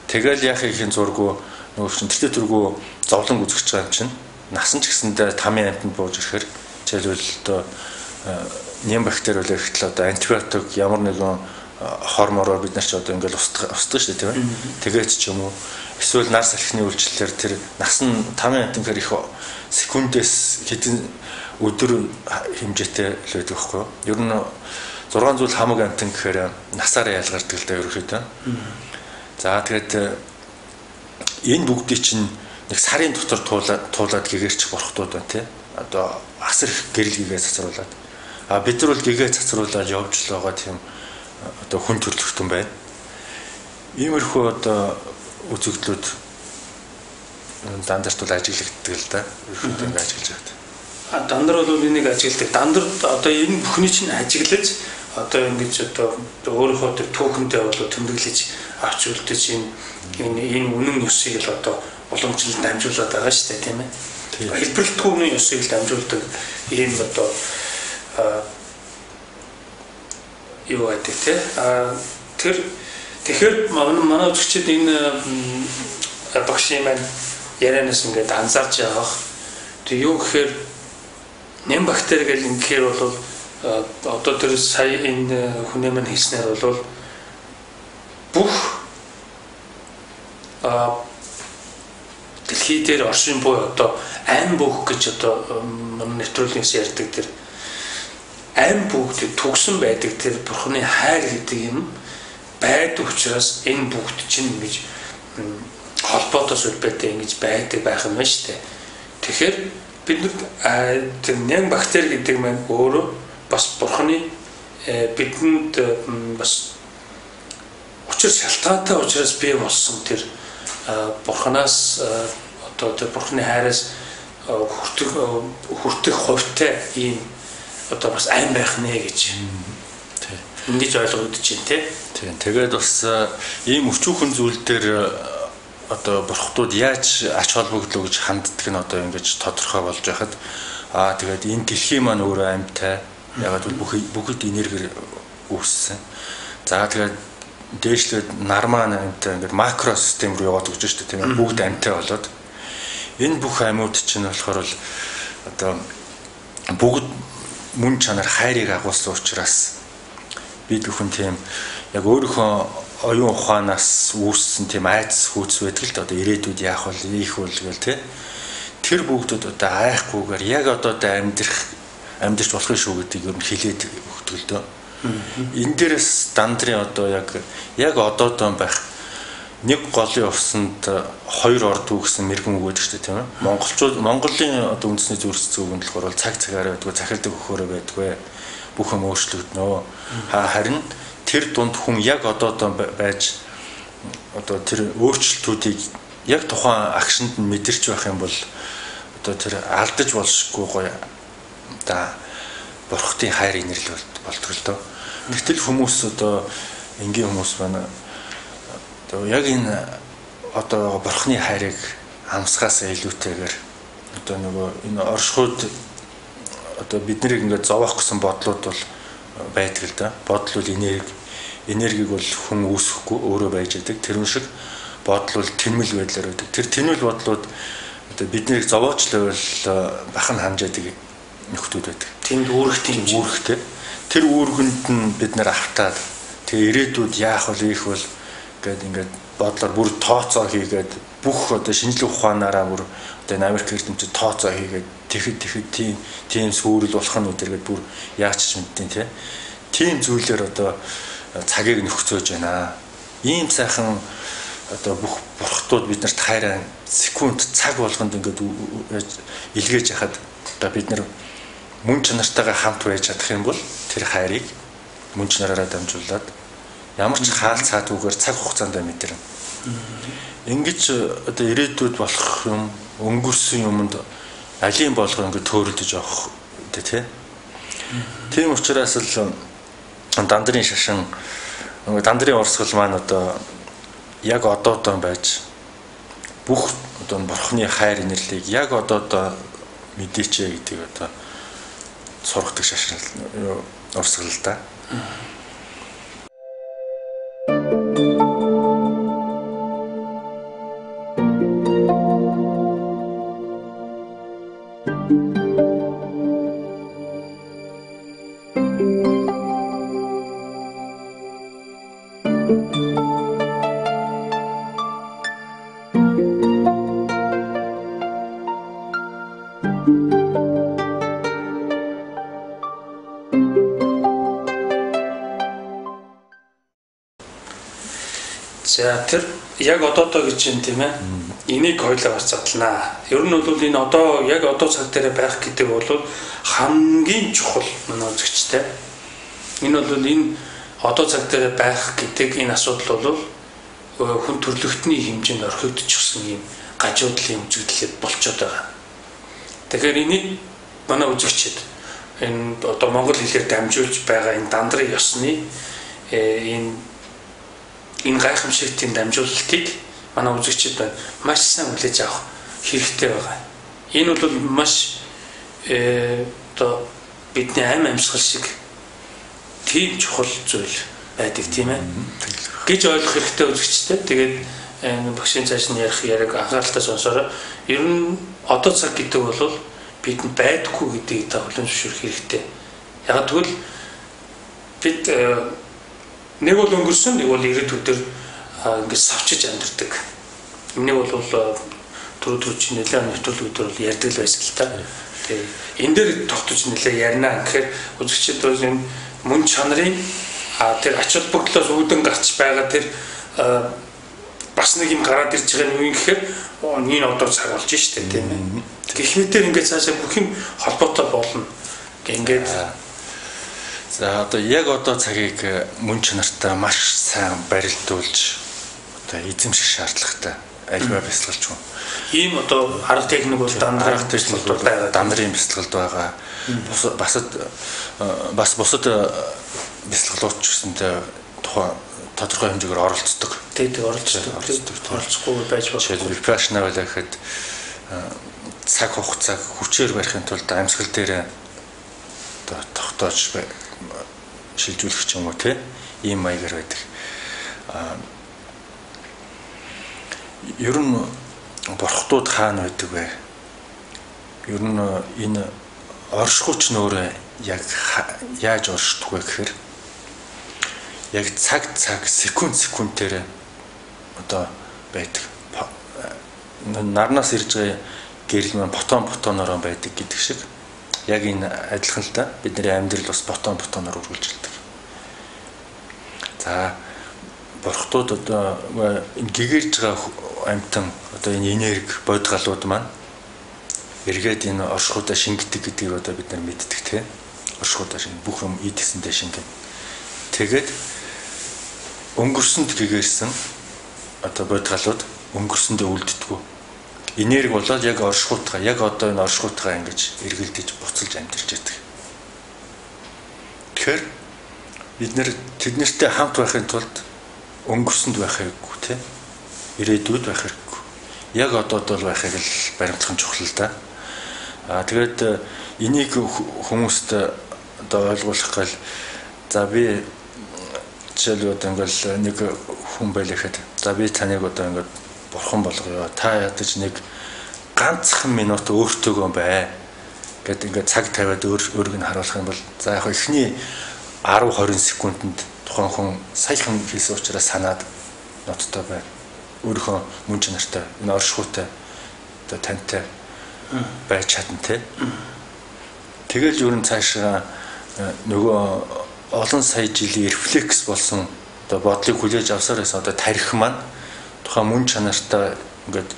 тэгэл яахын зургуу нөгөө чин тэртээ төргөө зовлон үзэж байгаа юм чинь насан ч гэсэндээ тамийн амьтанд бууж ирэхээр жишээлбэл одоо нэм бактери бол ихтэл одоо антибиотик ямар нэгэн хормороо бид нар ч одоо ингээл устдаг шүү дээ тийм ээ. Тэгээд ч юм уу эсвэл нар салхины үйлчлэлээр тэр насан тамийн амьтангаар их секундээс хэдэн өдөр хэмжээтэй л байдаг байхгүй юу? Ер нь 6 зүйл хамаг амьтан гэхээр насаараа ялгардаг л да ерөөхдөө. За тэгээд энэ бүгдийг чинь нэг сарын дотор туулаад гэгэрч бурхтууд байна тий. Одоо асар их гэрэл гэгээ цацруулаад. Бид нар бол гэгээ цацруулаад явж л байгаа тийм одоо хүн төрлөختөн байна. Иймэрхүү одоо үзэгдлүүд дандарт бол ажиглагддаг л да. Ерөнхийдөө ингэ ажиглаж байгаа. Дандар бол энийг ажигладаг. Дандар одоо энэ бүхний чинь ажиглаж одоо ингэж одоо өөрийнхөө төр түүхэндээ бол тэмдэглэж авч үлдэж энэ үнэн ёсыг л одоо уламжлалд дамжуулаад байгаа шүү дээ тийм ээ. Хэлбэрлэлтгүй үнэн ёсыг л дамжуулдаг ийм одоо юу гэдэг те. Тэгэхээр манай үзэгчид энэ багшийн маань ярианаас ингээд анзаарч явах. Тэг юу гэхээр нэм бактери гэл ингэхээр бол одоо тэр сая энэ хүний маань хийснээр бол бүх дэлхий дээр оршин буй одоо ам бүх гэж одоо нэвтрүүлгээс ярьдаг тэр ам бүгд түгсэн байдаг тэр бурхны хайр гэдэг юм байдаг учраас энэ бүгд чинь ингэж холбоотоос үлбэтэй ингэж байдаг байх юм байна шүү дээ. Тэгэхээр бид тэр нэм бактери гэдэг маань өөрөө бас бурхны бидэнд бас учир шалтгаантай учраас бий болсон тэр бурханаас одоо тэр бурхны хайраас хүртэх хувьтай ийм одоо бас айн байх нэ гэж ингэж ойлгогдож байна тий. Тэгээд бас ийм өчүүхэн зүйл дээр одоо бурхтууд яаж ач холбогдлоо гэж ханддаг нь одоо ингэж тодорхой болж байхад тэгээд энэ дэлхий маань өөрөө амьтай ягаад бол бүгд энергиэр үүссэн. За тэгээд дээшлээд нар маань амьтай ингээд макро систем рүү яваад өгч шүү дээ тийм ээ. Бүгд амьтай болоод энэ бүх амьуд чинь болохоор л одоо бүгд мөн чанар хайрыг агуулсан учраас бид бүхэн тийм яг өөрийнхөө оюун ухаанаас үүссэн тийм айдас хүүц байдаг л да одоо ирээдүйд яах вэ ийх бол гэл тий. Тэр бүгдүүд одоо айхгүйгээр яг одоо амьдрч болохын шүү гэдгийг ер нь хэлээд өгдөг л дөө. Энэ дээрээс дандрын одоо яг одоодоо байх нэг голын усанд хоёр орд үгсэн мэрэгэн үг гэдэг шүү дээ тийм ээ. Монголын одоо үндэсний зүрх цэцэг үгэнд болохоор цаг цагаараа байдгүй захирдаг өхөөрөө байдгүй бүх юм өөрчлөгднөө. Харин тэр дунд хүн яг одоодоо байж одоо тэр өөрчлөлтүүдийг яг тухайн агшинд нь мэдэрч байх юм бол одоо тэр алдаж болшгүй гоё да бурхтын хайр инэрл болдог л доо. Гэтэл хүмүүс одоо энгийн хүмүүс байна. Одоо яг энэ одоо бурхны хайрыг амсгаас илүүтэйгээр одоо нөгөө энэ оршихуйд одоо бид нарыг ингээд зовоох гэсэн бодлууд бол байдаг л да. Бодол бол энергийг бол хүн үүсэхгүй өөрөө байж байдаг. Тэр шиг бодол бол тэнмэл байдлаар байдаг. Тэр тэнмэл бодлууд одоо биднийг зовоочл бахан ханжаадаг нөхдүүд байдаг. Тэнд үүрэгтэй. Тэр үүргэнд нь бид нар автаад тэгээ ирээдүйд яах вэ их бол Гэт ингээд бодлоор бүр тооцоо хийгээд бүх одоо шинжлэх ухаанаараа бүр одоо энэ Америк эрдэмтэд тооцоо хийгээд тэгэхэд тийм сүрэл болох нь үдэргээд бүр яаж ч мэдтiin тийм зүйлээр одоо цагийг нөхцөөж байна. Ийм сайхан одоо бүх бурхтууд биднэрт хайраа секунд цаг болгонд ингээд илгээж яхад одоо бид нар мөн чанартайгаа хамт байж чадах юм бол тэр хайрыг мөн чанараараа дамжуулаад ямар ч хаал цаатгүйгээр цаг хугацаанд мэдэрнэ. Ингэж одоо ирээдүйд болох юм өнгөрсөн юмд алийн болгоо ингэ төөрөлдөж авах тий. Тийм учраас л дандрын шашин дандрын урсгал маань одоо яг одоодоо байж бүх одоо бурхны хайр инэрлийг яг одоодоо мэдээчээ гэдэг одоо сургадаг шашин урсгал л да. За тэр яг одоодоо гэж юм тийм ээ. Энийг хоёлаа бас задлнаа. Ер нь бол энэ одоо яг одоо цаг дээр байх гэдэг бол хамгийн чухал манай үзэгчтэй. Энэ бол энэ одоо цаг дээр байх гэдэг энэ асуудал бол хүн төрлөختний хэмжээнд орхигдчихсан юм гажуудлын үзэгдлээд болчиход байгаа. Тэгэхээр энийг манай үзэгчид энэ одоо монгол хэлээр дамжуулж байгаа энэ дандрын ёсны энэ гайхамшигт тийм дамжуулалтыг манай үзэгчид маш сайн хүлээж авах хэрэгтэй байгаа. Энэ бол маш одоо бидний амьсгал шиг тийм чухал зүйл байдаг тийм ээ. Гэж ойлгох хэрэгтэй үзэгчтэй. Тэгээд багшийн цааш нь яриг анхааралтай сонсороо. Ер нь одоо цаг гэдэг бол бидэнд байдаггүй гэдгийг та уламжлуулах хэрэгтэй. Яг тэгвэл бид нэг бол өнгөрсөн, нэг бол ирээдүйдээр ингэж савчиж амьдэрдэг. Энийг бол түрүү нэлээд нэвтрүүлгүүдээр бол ярьдаг л байсан л та. Тэгээ энэ дээр тогтож нэлээд ярина. Тэгэхээр үзэгчид бол энэ мөн чанарын тэр ач холбогдлоос үүдэн гарч байгаа тэр бас нэг юм гараад ирж байгаа нь юу юм гэхээр энэ одоо цаг болж штэ тийм ээ. Гэх мэтээр ингэж цаашаа бүх юм холбоотой болно. Ингээд за одоо яг одоо цагийг мөн чанартай маш сайн барилдуулж одоо эзэмших шаардлагатай альва бясалгалч хүн. Ийм одоо арга техник бол арга техник бол дандрын бясалгалд байгаа. Бас бусад бясалгалууч гэсэнтэй тухайн тодорхой хэмжээгээр оролцдог. Тэгээд оролцохгүй байж болох. Випашна гэхэд цаг хугацааг хүчээр барихын тулд амьсгал дээр одоо тогтоож шилжүүлэх ч юм уу тийм ийм маягаар байдаг. Ер нь бурхтууд хаана байдаг вэ? Ер нь энэ оршихуйч нөөрэ яг яаж оршдог вэ гэхээр яг цаг секундээр одоо байдаг. Нарнаас ирж байгаа гэрэл маань бутоноор байдаг гэдэг шиг яг энэ адилхан л да бидний амьдрал бас бутоноор үргэлжилдэг. За бурхтууд одоо энэ гэгэрж байгаа амьтан одоо энэ энерги бодгалууд маань эргээд энэ оршихуудаа шингэдэг гэдгийг одоо бид нар мэддэг тийм. Оршихуудаа шинг бүх юм идсэндээ шингэн. Тэгээд өнгөрсөнд гэгэрсэн одоо бодгалууд өнгөрсөндөө үлддэггүй. Энерги болоод яг оршихуутгаа яг одоо энэ оршихуутгаа ингэж эргэлдэж буцалж амьдарч байдаг. Тэгэхээр бид нэр тэднэртэй хамт байхын тулд өнгөрсөнд байх хэрэггүй тийм. Ирээдүйд байх хэрэггүй. Яг одоод бол байхыг л баримтлах нь чухал л да. Тэгээд энийг хүмүүст одоо ойлгуулах гал за би жишээл одоо ингээл нэг хүн байлэхэд за би таныг одоо ингээд бурхан болгоё. Та ядаж нэг ганцхан минут өөртөөгөө бай гэд ингээд цаг тавиад өөрийг нь харуулах юм бол за яг эхний 10-20 секундэд тухайн хүн саяхан хийсэн учраас санаад ноцтой байна. Өөрийнхөө мөн чанартай, энэ оршихуйтай одоо тантай байж чадна те. Тэгэл ер нь цаашаа нөгөө олон сая жилийн рефлекс болсон одоо бодлыг хүлээж авсаар байсан одоо тарих маань тухайн мөн чанартай ингээд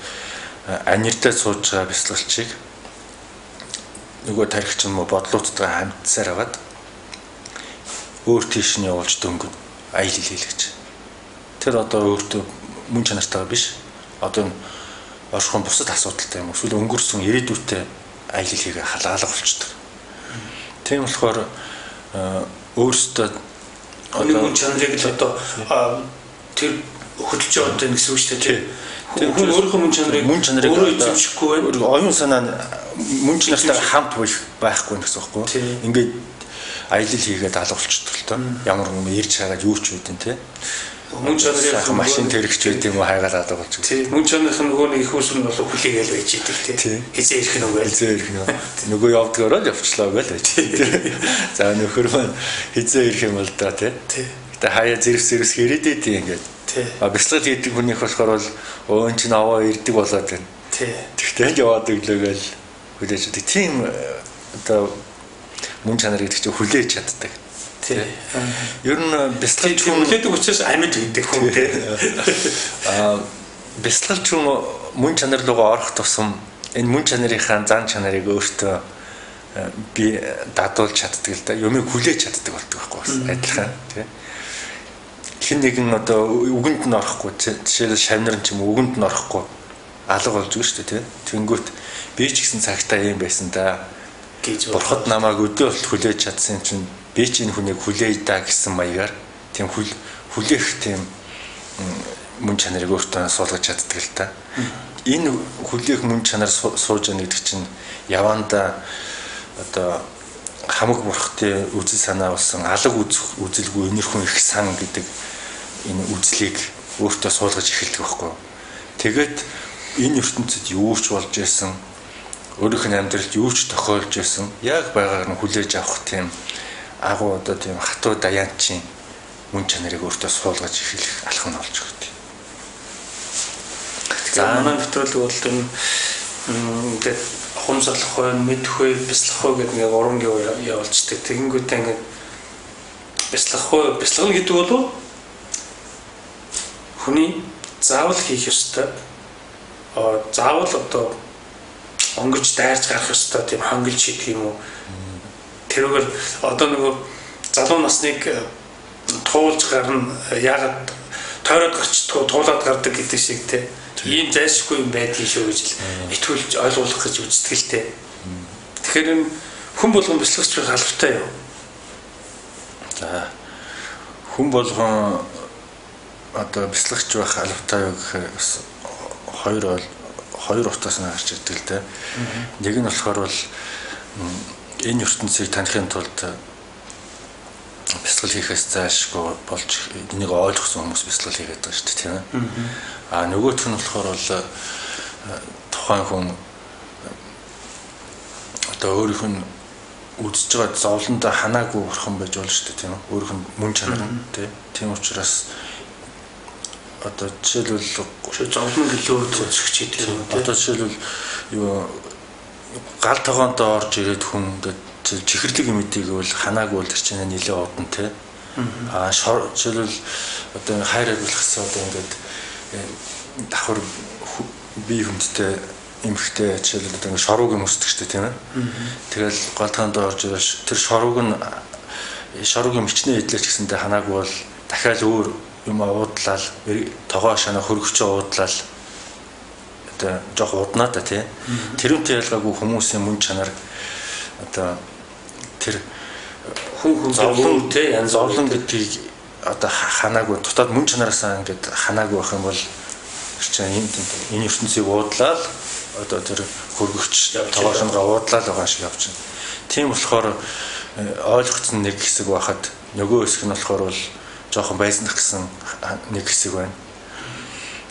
анирдаад сууж байгаа бяцлагчийг нөгөө тарихч юм уу бодлуудтай хамтсаар аваад өөр тийш нь явуулж дөнгөн аял хэлэлгэж. Тэр одоо өөртөө мөн чанартай биш. Одоо оршихуйн бусад асуудалтай юм уу? Эсвэл өнгөрсөн ирээдүйтэй аял хэлхийг халаалга болчдөг. Тийм болохоор өөртөө одоо мөн чанарыг л одоо тэр хөдөлж яваад байна гэсэн үг шүү дээ. Тэр өөрийнхөө мөн чанарыг өөрөө эзэмшихгүй байна. Оюун санаа мөн чанартай хамт байхгүй гэсэн үг байхгүй. Ингээд аялал хийгээд алгуулчихдаг л тоо. Ямар нэгэн ирж хагаад юу ч үүдэн те. Мөн чанарын машин тэрэгч байд юм уу хайгаад алгуулж. Тийм. Мөн чанарх нь нөгөө нэг их усүн болов хүлээгээл байж идэг те. Хизээ ирэх нь үгүй. Хизээ ирэх нь. Нөгөө явдгаараа л явчлаа гээл байж. За нөхөр маань хизээ ирэх юм бол да те. Гэтэ хаяа зэрэс хэрэгдэд ингээд. А бяцлал хийдэг хүнийх болохоор бол өөн чинь аваа ирдэг болоод байна. Тэгтээ яваад өглөөгөл хүлээж өгдөг. Тийм одоо мөн чанар гэдэг чинь хүлээж чаддаг. Ер нь бяцлагч хүн хүлээдэг учраас амьд гэдэг хүн тийм. Бяцлагч хүн мөн чанар руугаа орох тусам энэ мөн чанарынхаа зан чанарыг өөртөө би дадуулж чаддаг л да. Юмыг хүлээж чаддаг болдог байхгүй бас адилхан тийм. Хэн нэгэн одоо үгэнд нь орохгүй жишээлбэл шавнар ч юм уу үгэнд нь орохгүй алга болж байгаа шүү дээ тийм. Тэнгүүт би ч гэсэн цагтаа юм байсан да. Бурхад намайг өдөө болт хүлээж чадсан чинь би ч энэ хүнийг хүлээж даа гэсэн маягаар тийм хүлээх тийм мөн чанарыг өөртөө суулгаж чаддаг л та. Энэ хүлээх мөн чанар сууж яана гэдэг чинь яванда одоо хамаг бурхтын үзэл санаа болсон алга үзэлгүй энерхэн их сан гэдэг энэ үзлийг өөртөө суулгаж эхэлдэг байхгүй. Тэгээд энэ ертөнцид юу ч болж байсан өөрийнх нь амьдралд юу ч тохиолж байсан яг байгааг нь хүлээж авах тийм агуу одоо тийм хатуу даяанчийн мөн чанарыг өөртөө суулгаж эхэлэх алхам нь болж байгаа. За манай нэвтрүүлэг бол энэ ингээд ухамсарлах хой, мэдэх хой, бяцлах хой гэдэг нэг урамгийн явуулждаг. Тэгэнгүүтээ ингээд бяцлах хой, бяцлах гэдэг бол хүний заавал хийх ёстой. Заавал одоо өнгөрч дайрч гарах ёстой тийм хангилж шийдэх юм уу? Тэрүүгээр одоо нөгөө залуу насныг туулж гарна яагаад тойроод гарчдгүй туулаад гардаг гэдэг шиг те. Ийм зайлшгүй юм байдгийг шүү гэж итгүүлж ойлгуулах гэж үздэг л те. Тэгэхээр хүн болгон бяцлагч байх албатай юу? За хүн болгон одоо бяцлагч байх албатай юу гэхээр хоёр утгаас нь гарч ирдэг л те. Нэг нь болохоор бол энэ ертөнцийг танихын тулд бяцлал хийхээс заашгүй болж энийг ойлгосон хүмүүс бяцлал хийгээд байгаа шүү дээ тийм ээ. А нөгөөх нь болохоор бол тухайн хүн одоо өөрийнх нь үзэж байгаа зовлондоо ханаагүй бурхан байж болно шүү дээ тийм ээ. Өөрийнх нь мөн чанар нь тийм учраас одоо жишээлбэл зовлон гэлөө үзэгч тийм үү. Одоо жишээлбэл юу гал тогоондоо орж ирээд хүн ингээд чихэрлэг мэдийг бол ханаагүй бол тэр чинь нэлээд удан те. Жишээлбэл одоо хайраар болох одоо ингээд давхар бие хүндтэй эмхтэй жишээлбэл одоо шорууг өмсдөг шүү дээ тийм ээ. Тэгэл гал тогоондоо орж ирэл тэр шоруугийн мичнээ эдлэж гэсэндээ ханаагүй бол дахиад өөр юм уудлал тогоо шанаа хөргөчөө уудлал жоох уднаа та тий. Тэрүүнтэй ялгаагүй хүмүүсийн мөн чанар одоо тэр хүн зовлон тий янз зовлон гэдгийг одоо ханаагүй дотоод мөн чанараасаа ингээд ханаагүй байх юм бол чинь энэ ертөнцийг уудлаад одоо тэр хөргөгч тоогоошноо уудлаад байгаа шиг явж байна. Тийм болохоор ойлгогдсон нэг хэсэг байхад нөгөө хэсэг нь болохоор бол жоохон байснах гэсэн нэг хэсэг байна.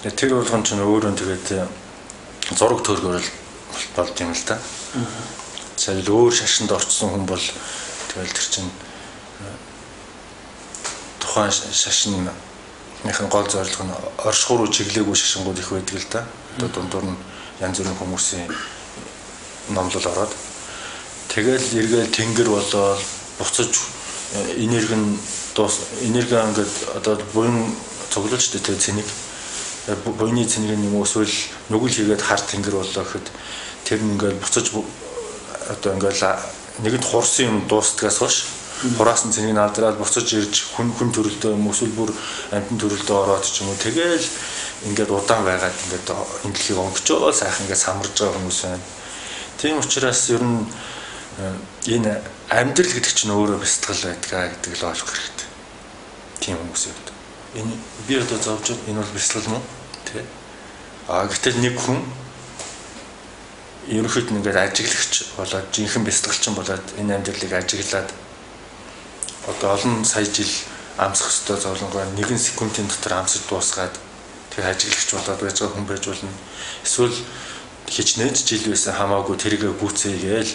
Тэр болгон ч өөрөө тэгээд зураг төргөөр болд юм л да. Зөвл өөр шашинд орцсон хүн бол тэгэл тэр чинь тухайн шашин гол зорилго нь оршихууруу чиглээгүй шашингууд их байдаг л да. Одоо дундуур нь янз бүрийн хүмүүсийн номлол ороод тэгэл эргээл тэнгэр болоод буцаж энерги нь энерги ингээд одоо буян цуглуулж тэ цэнийг буйны цэнийг юм эсвэл нүгэл хийгээд хар тэнгэр болоо гэхэд тэр нь ингээд буцаж одоо ингээд нэгэнт хурсан юм дуустгаас хойш хураас нь цэнийг алдраад буцаж ирж хүн төрөлдөө юм эсвэл бүр амтэн төрөлдөө ороод ч юм уу тэгэл ингээд удаан байгаад ингээд энэ дэлхийг онгочоо сайхан ингээд самарж байгаа хүмүүс байна. Тийм учраас ер нь энэ амьдрал гэдэг чинь өөрөө бэлтгэл байдгаа гэдэг л ойлгох хэрэгтэй. Тийм хүмүүс юм. Энэ би одоо зовж энэ бол бэлтгэл мөн тий. Гэтэл нэг хүн ерөнхийд нь ингээд ажиглагч болоод жинхэнэ бэлтгэлчин болоод энэ амьдралыг ажиглаад одоо олон сая жил амсах ёстой зовлонгоо 1 секундын дотор амсаж дуусгаад тэр ажиглагч болоод байж байгаа хүн байж болно. Эсвэл хичнээн жил байсан хамаагүй тэргээ гүцээгээл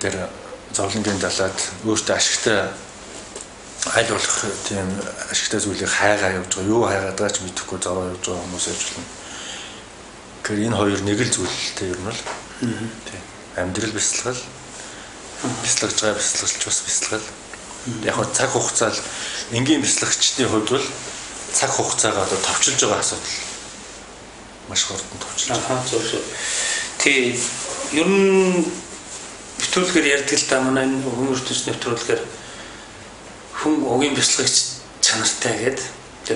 тэр зовлонгийн далаад өөртөө ашигтай аль болох тийм ашигтай зүйлийг хайгаа явж байгаа. Юу хайгаад байгаа ч мэдэхгүй зовоо явж байгаа хүмүүс байж болно. Тэгэхээр энэ хоёр нэг л зүйлтэй юм л. Тийм. Амьдрал бэлтгэл бэлтгэж байгаа бэлтгэлч бас бэлтгэл. Яг нь цаг хугацаа л энгийн бэлтгэгчдийн хувьд бол цаг хугацаагаа одоо товчилж байгаа асуудал маш хурдан товчилж байгаа. Зөв. Тий. Ер нь нэвтрүүлгээр ярьдаг л да манай энэ хүн ертөнцийн нэвтрүүлгээр хүн угийн бэлтгэгч чанартай гэдэг.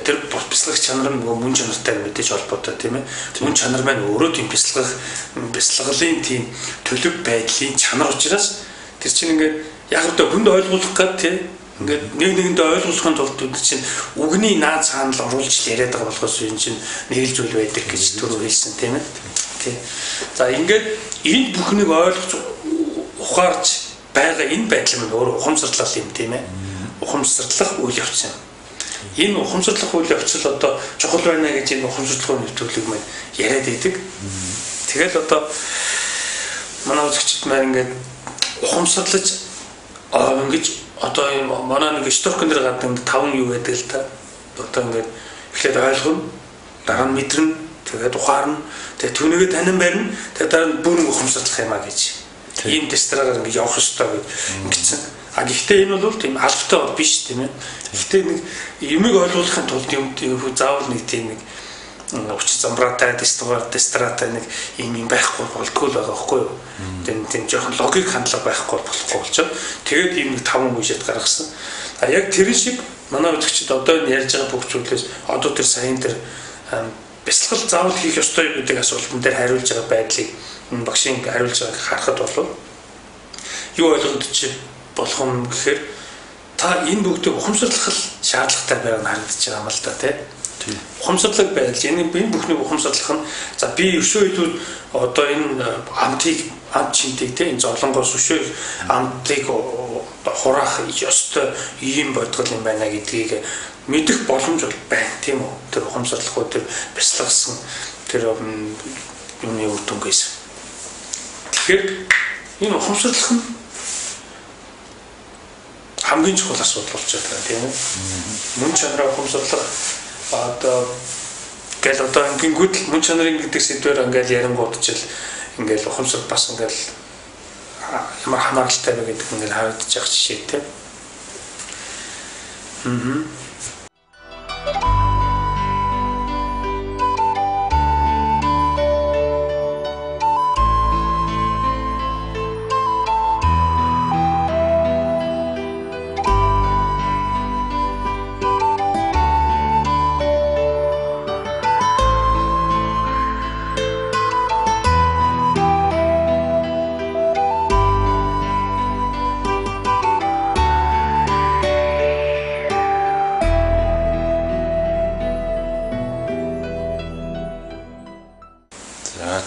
Тэр бэлтгэгч чанар нь мөн чанартай мэдээж холбоотой тийм ээ. Мөн чанар маань өөрөө тийм бэлтгэлийн тийм төлөв байдлын чанар учраас тэр чинь ингээд яг л хүнд ойлгуулах гад тийм ингээд нэг нэгэндээ ойлгуулахын тулд бид чинь үгний наад цаана л оруулж яриад байгаа болохоос энэ чинь нэг л зүйл байдаг гэж түрүү хэлсэн тийм ээ. Тийм. За ингээд энэ бүхнийг ойлгож ухаарч байгаа энэ байдал нь өөрөө ухамсарлал юм тийм ээ. Ухамсарлах үйл явц юм. Энэ ухамсарлах үйл явц л одоо чухал байна гэж энэ ухамсарлахын нэвтрүүлэг маань яриад идэг. Тэгэл одоо манай үзэгчид маань ингээд ухамсарлаж ингэж одоо манай нэг сторкн дээр гадна 5 юу байдаг л та. Одоо ингээд эхлээд ойлгоно, дараа нь мэдэрнэ, тэгээд ухаарна, тэгээд түүнийгээ танин барина, тэгээд дараа нь бүрэн ухамсарлах юм а гэж. Ийм тестрагаар ингээд явах ёстой гэсэн. А гэхдээ энэ бол тийм албатай бол биш тийм ээ. Гэхдээ нэг юмыг ойлгуулахын тулд юм заавал нэг тийм нэг уч замбратай тестратай нэг юм байхгүй болтгүй л байгаа байхгүй юу. Тийм жоохон логик хандлага байхгүй болохгүй болчиход тэгээд ийм нэг 5 үеэд гаргасан. А яг тэр шиг манай үзэгчид одоо энэ ярьж байгаа бүх зүйлээс одоо тэр сайн тэр бэлтгэл заавал хийх ёстой гэдэг асуултан дээр хариулж байгаа байдлыг багшийн хариулж байгааг харахад бол юу ойлгогдож болох юм гэхээр та энэ бүгдийг ухамсарлах шаардлагатай байгааг харагдаж байгаа юм л да тий. Ухамсарлаг байдал энэ бүхнийг ухамсарлах нь за би өшөө илүү одоо энэ амт чинтийг тий энэ зовлонгоос өшөө амтыг хураах ёстой ийм бодгол юм байна гэдгийг мэдэх боломж байна тийм үү. Тэр ухамсарлах уу тэр бяцлагсан тэр юмны үр дүнгээс. Тэгэхээр энэ ухамсарлах нь хамгийн чухал асуудал болчиход байгаа тийм үү. Мөн чанараа ухамсарлах одоо гэл одоо ингэнгүүт мөн чанарын гэдэг сэдвээр ингээл ярингуудчил ингээл ухамсар бас ингээл ямар хамааралтай вэ гэдэг ингээл харагдаж байгаа жишээ тийм.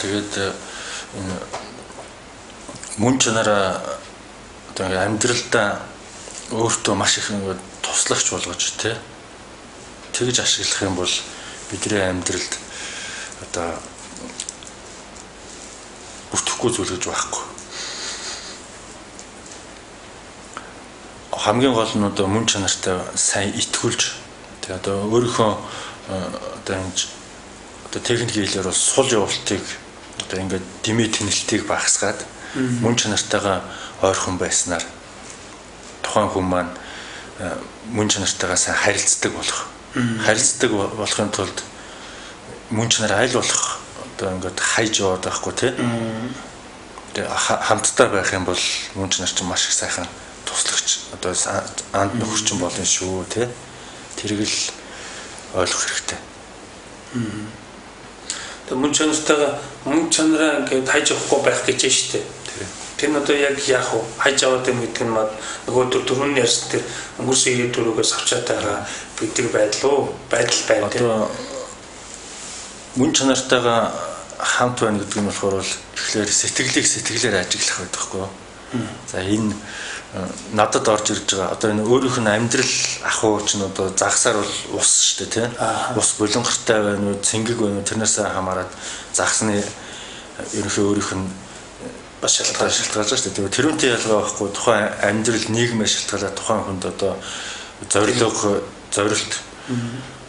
Тэгээд энэ мөн чанараа одоо амьдралдаа өөртөө маш их туслагч болгож тэгж ашиглах юм бол бидний амьдралд одоо бүртгэхгүй зүйл гэж байхгүй. Хамгийн гол нь одоо мөн чанартай сайн итгүүлж Тэгээ одоо өөрийнхөө одоо энэ одоо техник хэлээр бол сул явуултыг одоо ингээд дэмий тэнэлтийг багасгаад мөн чанартайгаа ойрхон байснаар тухайн хүн маань мөн чанартайгаа сайн харилцдаг болох. Харилцдаг болохын тулд мөн чанар аль болох одоо ингээд хайж яваад байхгүй тий. Тэгээ хамтдаа байх юм бол мөн чанар чинь маш их сайхан туслагч одоо анд нөхөрчин болно шүү тий. Тэрийг л ойлгох хэрэгтэй. Тэгээ мөн чанараа ингээд хайж явахгүй байх гэж байна шүү дээ. Тэр нь одоо яг яах вэ? Хайж аваад юм гэдэг нь нөгөө дөрөвний ярьсан тэр өнгөрсөн ирээдүрөөс авчаад байгаа гэдэг байдал байна тийм. Одоо мөн чанартайгаа хамт байна гэдэг нь болохоор бол тэгэхээр сэтгэлээр ажиглах байдаг хгүй. За энэ надад орж ирж байгаа одоо энэ өөрийнх нь амьдрал ахуй чинь одоо загсаар бол ус шүү дээ тийм. Ус булангартай байна уу, цэнгэг байна уу тэрнээс хамаарат загсны ерөнхий өөрийнх нь бас шалтгаалж байгаа шүү дээ. Тэрүүнтэй ялгаа байхгүй тухайн амьдрал нийгмээ шалтгаалаад тухайн хүнд одоо зорилт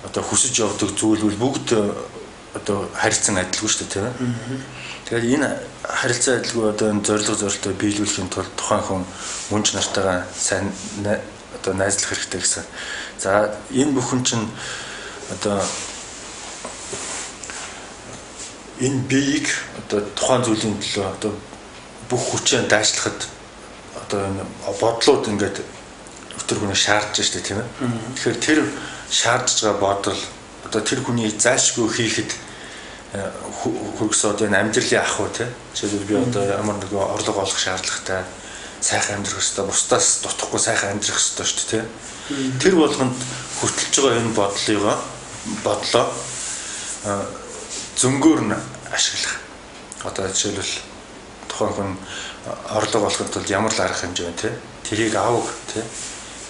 одоо хүсэж явдаг зүйл бол бүгд одоо харилцан адилгүй шүү дээ тийм. Тэгэхээр энэ харилцан адилгүй одоо энэ зорилтоо биелүүлэхийн тулд тухайн хүн мөн чанартайгаа сайн одоо найзлах хэрэгтэй гэсэн. За энэ бүхэн чинь одоо энэ биеийг одоо тухайн зүйлийн төлөө одоо бүх хүчээр дайшлахад одоо энэ бодлууд ингээд өтөр хүний шаардж штэ тийм ээ. Тэгэхээр тэр шаардж байгаа бодол одоо тэр хүний зайлшгүй хийхэд хөргөс одоо энэ амьдралын ахуй тийм. Жишээлбэл би одоо ямар нэг орлого олох шаардлагатай сайхан амьдрах хэрэгтэй, бусдаас дутхгүй сайхан амьдрах хэрэгтэй шүү дээ тийм. Тэр болгонд хүртэлж байгаа энэ бодлоо зөнгөөр нь ашиглах. Одоо жишээлбэл тухайн хүн орлого олохын тулд ямар л арга хэмжээ байна те тэрийг аав те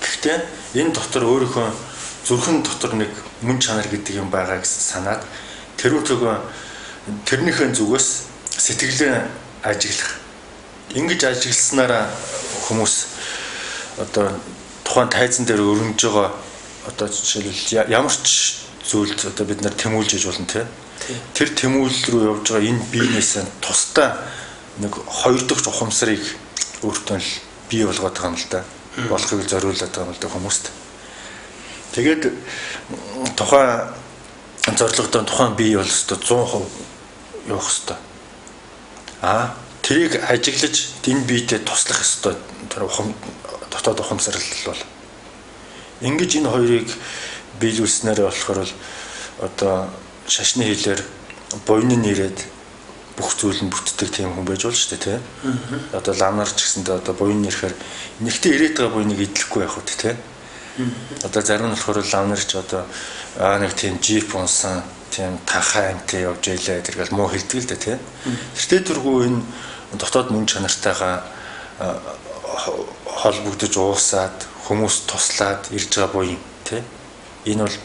гэхдээ энэ дотор өөрийнхөө зүрхэн дотор нэг мөн чанар гэдэг юм байгаа гэсэн санаад тэрнийхээ зүгээс сэтгэлээ ажиглах ингэж ажигласнараа хүмүүс одоо тухайн тайзан дээр өрнөж байгаа одоо жишээлбэл ямар ч зүйлд одоо бид нар тэмүүлж иж болно те тэр тэмүүлэл рүү явж байгаа энэ биенээс тусдаа нэг хоёр дахь ухамсарыг өөртөө л бий болгоод байгаа юм л да. Болохыг зориулаад байгаа юм л да хүмүүст. Тэгээд тухайн зорилгодоо тухайн бие бол өстой 100% явах өстой. Тэрийг ажиглаж энэ биетэй туслах өстой тэр дотоод ухамсарл бол. Ингэж энэ хоёрыг биелүүлснээр болохоор л одоо шашны хэлээр буйны нэрээд бүх зүйл нь бүтдэг тийм хүн байж болж шүү дээ тийм. Одоо ламнар ч гэсэндээ одоо буйн нэрэхээр нэгтээ ирээд байгаа буйныг идэлхгүй байх үү тийм. Одоо зарим нь болохоор ламнар ч одоо нэг тийм жип унсан тийм танхаа амтээ явж ийлээ тэргээл муу хэлдэг л дээ тийм. Тэртээ тэргүй энэ дотоод мөн чанартайгаа холбогдож уусаад хүмүүс туслаад ирж байгаа буйн тийм. Энэ бол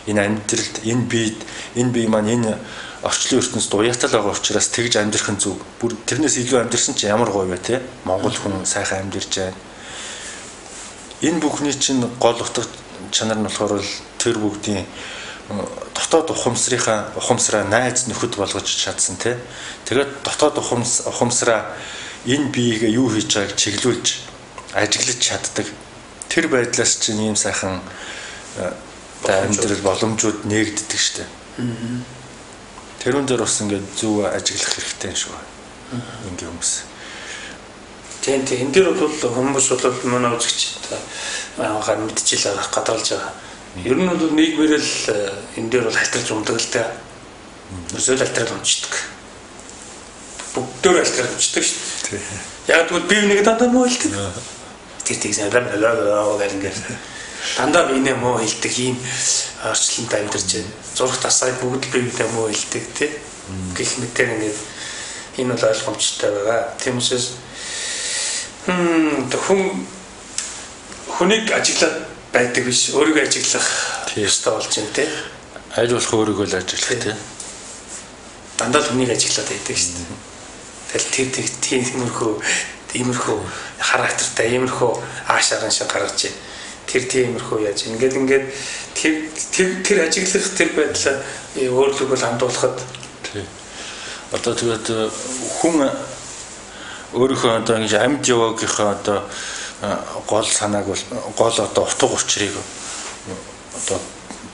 энэ амьдралд энэ бие маань энэ орчлын ертөнцид уяатал байгаа учраас тэгж амьдрахын зүг. Бүр тэрнээс илүү амьдрсан чи ямар гоё вэ те? Монгол хүн сайхан амьдарч байна. Энэ бүхний чинь гол утга чанар нь болохоор тэр бүгдийн дотоод ухамсараа найз нөхөд болгож чадсан те. Тэгээд дотоод ухамсараа энэ биеийг юу хийж байгааг чиглүүлж ажиглаж чаддаг. Тэр байдлаас чинь ийм сайхан амьдрал боломжууд нээгддэг штэ. Тэрүүн дээр бас ингээд зөв ажиглах хэрэгтэй шүү. Ингийн хүмүүс. Тийм энэ дээр бол хүмүүс бол манай үзэгч анхаар мэдчихэл гадаалж байгаа. Ер нь бол нийгмээр л энэ дээр бол халтарч ундаг л дээ. Өсөөл халтарч унцдаг. Бүгдөө халтарч унцдаг шүү дээ. Яг тэгвэл бие нэг дандаа муу хэлдэг. Тэр тийм сайн ингээд дандаа биенээ муу хэлдэг ийм орчлонд амьдарч байна. Зурагт асаа бүгд л биенээ муу хэлдэг тий. Гэх мэтээр ингээд энэ бол ойлгомжтой байгаа. Тийм учраас хүнийг ажиглаад байдаг биш, өөрийгөө ажиглах ёстой болж байна тий. Аль болох өөрийгөө л ажиглах тий. Дандаа л хүнийг ажиглаад байдаг шүү дээ. Тэгэл тэр тиймэрхүү характертай, иймэрхүү аашааран шиг гаргаж байна. Тэр тиймэрхүү яаж ингээд тэр ажиглах тэр байдлаа өөрлөгөө хандуулахад тий. Одоо тэгээд хүн өөрийнхөө одоо ингэж амьд яваагийнхаа одоо гол санааг бол гол одоо утга учирыг одоо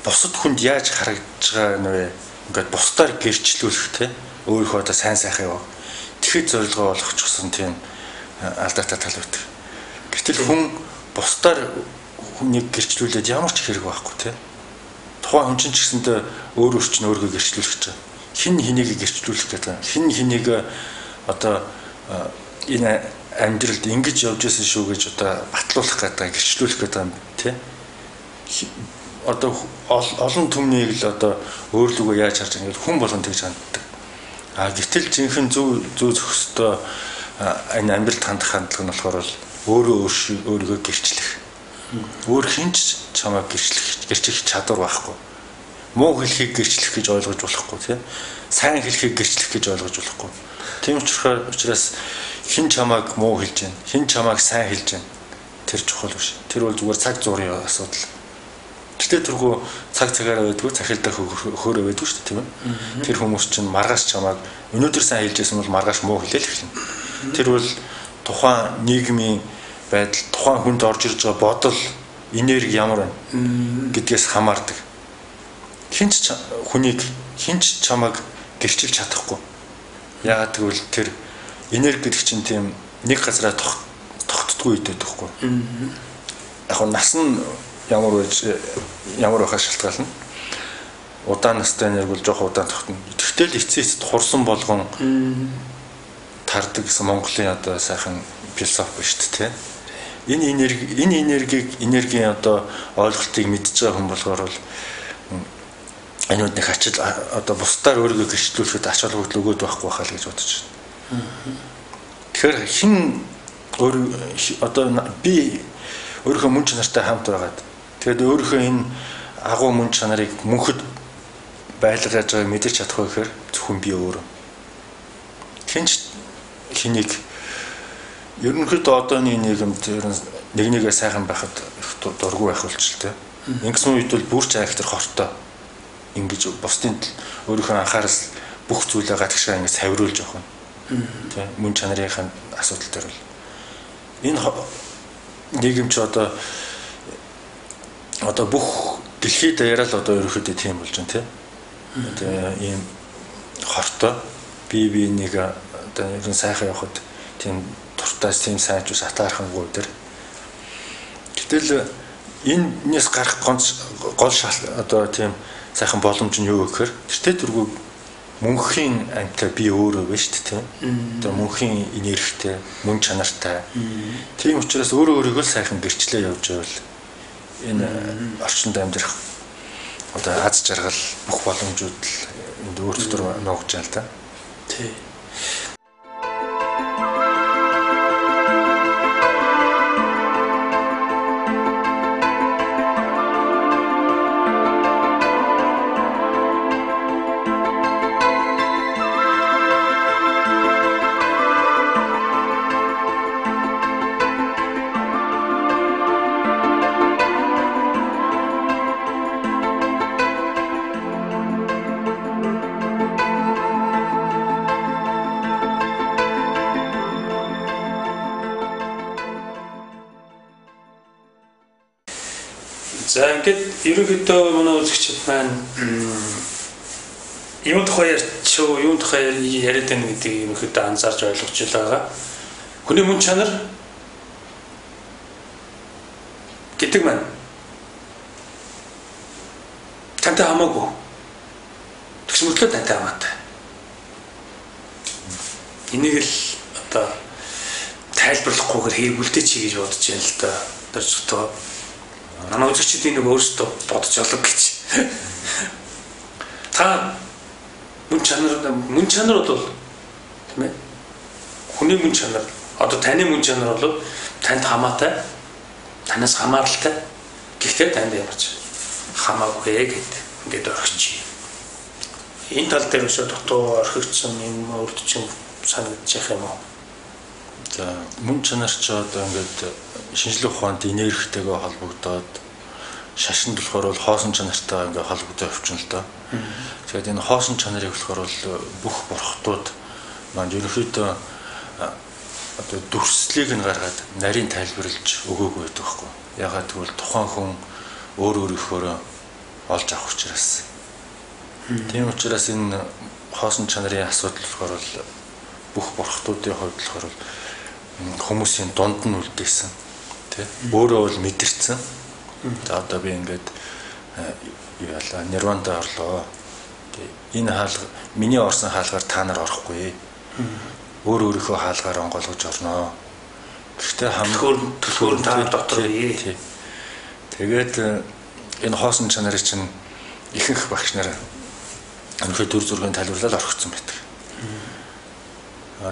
бусад хүнд яаж харагдж байгаа нэ ингээд бусдаар гэрчлүүлэх те өөрийнхөө одоо сайн сайхан яваа. Тэгэхэд зорилгоо олгочихсон тийм алдаатай тал байдаг. Гэтэл хүн бусдаар хүнийг гэрчлүүлээд ямар ч хэрэг байхгүй те. Тухайн хүн чинь ч гэсэндээ өөрөөр чинь өөрийгөө гэрчлүүлэх гэж байна. Хин хэнийг гэрчлүүлэх гэдэг. Хин хэнийг одоо энэ амьдралд ингэж явж байсан шүү гэж одоо батлуулах гэдэг, гэрчлүүлэх гэдэг юм тий. Одоо олон түмнийг л одоо өөрлөгөө яаж харж байгаа хүн болгон тэгж ханддаг. Гэтэл жинхэнэ зөв зохистой энэ амьдралд хандах хандлага нь болохоор өөрийгөө гэрчлэх. Өөр хинч чамайг гэрчлэх чадвар байхгүй. Муу хэлхийг гэрчлэх гэж ойлгож болохгүй тий. Сайн хэлхийг гэрчлэх гэж ойлгож болохгүй. Тийм учраас хин чамайг муу хэлж байна. Хин чамайг сайн хэлж байна. Тэр чухал биш. Тэр бол зүгээр цаг зуурын асуудал. Гэтэ тэрхүү цаг цагаараа байдгүй, цахилдаа хөөрөө байдгүй шүү дээ, тийм ээ. Тэр хүмүүс чинь маргааш чамайг өнөөдөр сайн хэлжсэн бол маргааш муу хэлээл эхэлнэ. Тэр бол тухайн нийгмийн байдал, тухайн хүнд орж ирж байгаа бодол, энерги ямар байна гэдгээс хамаардаг. Хинч чамайг гэрчилж чадахгүй. Яагаад гэвэл тэр энерги гэдэг чинь тийм нэг газараа тогтдгүй идэв тэгэхгүй. Яг нь нас нь ямар байхаа шалтгаална. Удаан настай энерги бол жоох удаан тогтно. Тэгтэл эцэст хурсан болгон тардаг гэсэн Монголын одоо сайхан философи ба шүү дээ. Энэ энергийн одоо ойлголтыг мэдж байгаа хүн болохоор бол энэ үднийх ачаал одоо бусдаар өөрийгөө гэрчлүүлэхэд ач холбогдол өгөөд байхгүй байхаа л гэж бодож байна. Тэгэхээр хин одоо би өөрийнхөө мөн чанартай хамт байгаад тэгээд өөрийнхөө энэ агуу мөн чанарыг мөнхөд байлгаж байгааг мэдэрч чадах вэ гэхээр зөвхөн би өөрөө. Хинч хэнийг ерөнхийдөө одооний нийгэмд нэг нэгээ сайхан байхад дургүй байх болчихлоо. Ингэсэн үед бол бүр ч айхтар хортой ингэж бусдын өөрийнхөө анхаарал бүх зүйлээ гадагшаа ингэ савируулж явах нь. Тэ мөн чанарын асуудал дээр бол энэ нийгэм ч одоо бүх дэлхийд даяараа л одоо ерөөхдөө тийм болж байна тий. Одоо ийм хортой бие нэг одоо ерөн сайхан явахад тийм туртаас тийм сайн ч ус атаархангүй дээр. Гэтэл энэс гарах гол одоо тийм сайхан боломж нь юу гэхээр тэртээ тэргүй мөнхийн амьтаа би өөрөө биш тийм. Одоо мөнхийн энергитэй, мөн чанартай. Тийм учраас өөрийгөө сайхан гэрчлээ явж байвал энэ орчинд амьдрах одоо аз жаргал бүх боломжууд энд өөр дотор нуугч яа л та. Тий. За ингээд ерөнхийдөө манай үзэгчид маань юун тухай яриад байна гэдгийг ерөнхийдөө анзаарч ойлгож байгаа. Хүний мөн чанар гэдэг маань тантай хамаагүй. Тэгс мөртлөө тантай хамаатай. Энийг л одоо тайлбарлахгүйгээр хийгүүлдэ чи гэж бодож байна л да. Тэрчтэй манай үзэгчид энийг өөрсдөө бодож олох гэж. Та мөн чанар бол тийм ээ. Хүний мөн чанар одоо таны мөн чанар бол танд хамаатай, танаас хамааралтай. Гэхдээ танд ямарч хамаагүй гэдэг ингээд орчих. Энэ тал дээр өсө дотоо орхигдсан юм өөрчлөлт санагдчих юм уу? За мөн чанар ч одоо ингээд шинжлэх ухаанд энергитэйгээ холбогдоод шашинд болохоор бол хоосон чанартайгаа ингээ холбогдож явчихна л доо. Тэгээд энэ хоосон чанарыг болохоор бол бүх бурхтууд маань ерөнхийдөө одоо дүрслийг нь гаргаад нарийн тайлбарлаж өгөөгүй байдаг байхгүй. Ягаад гэвэл тухайн хүн өөрийнхөө олж авах учраас. Тийм учраас энэ хоосон чанарын асуудал болохоор бол бүх бурхтуудын хувьд болохоор хүмүүсийн дунд нь үлдээсэн. Тэ? Өөрөө бол мэдэрсэн. За одоо би ингээд яалаа нирванд орлоо. Энэ хаалга миний орсон хаалгаар та нар орохгүй. Өөрийнхөө хаалгаар онгойлгож орноо. Гэхдээ төлхөөр та дотор бие. Тэгээд энэ хоосон чанарын чинь ихэнх багш нар өнөхөө төр зургийн тайлбарлал орхисон байдаг.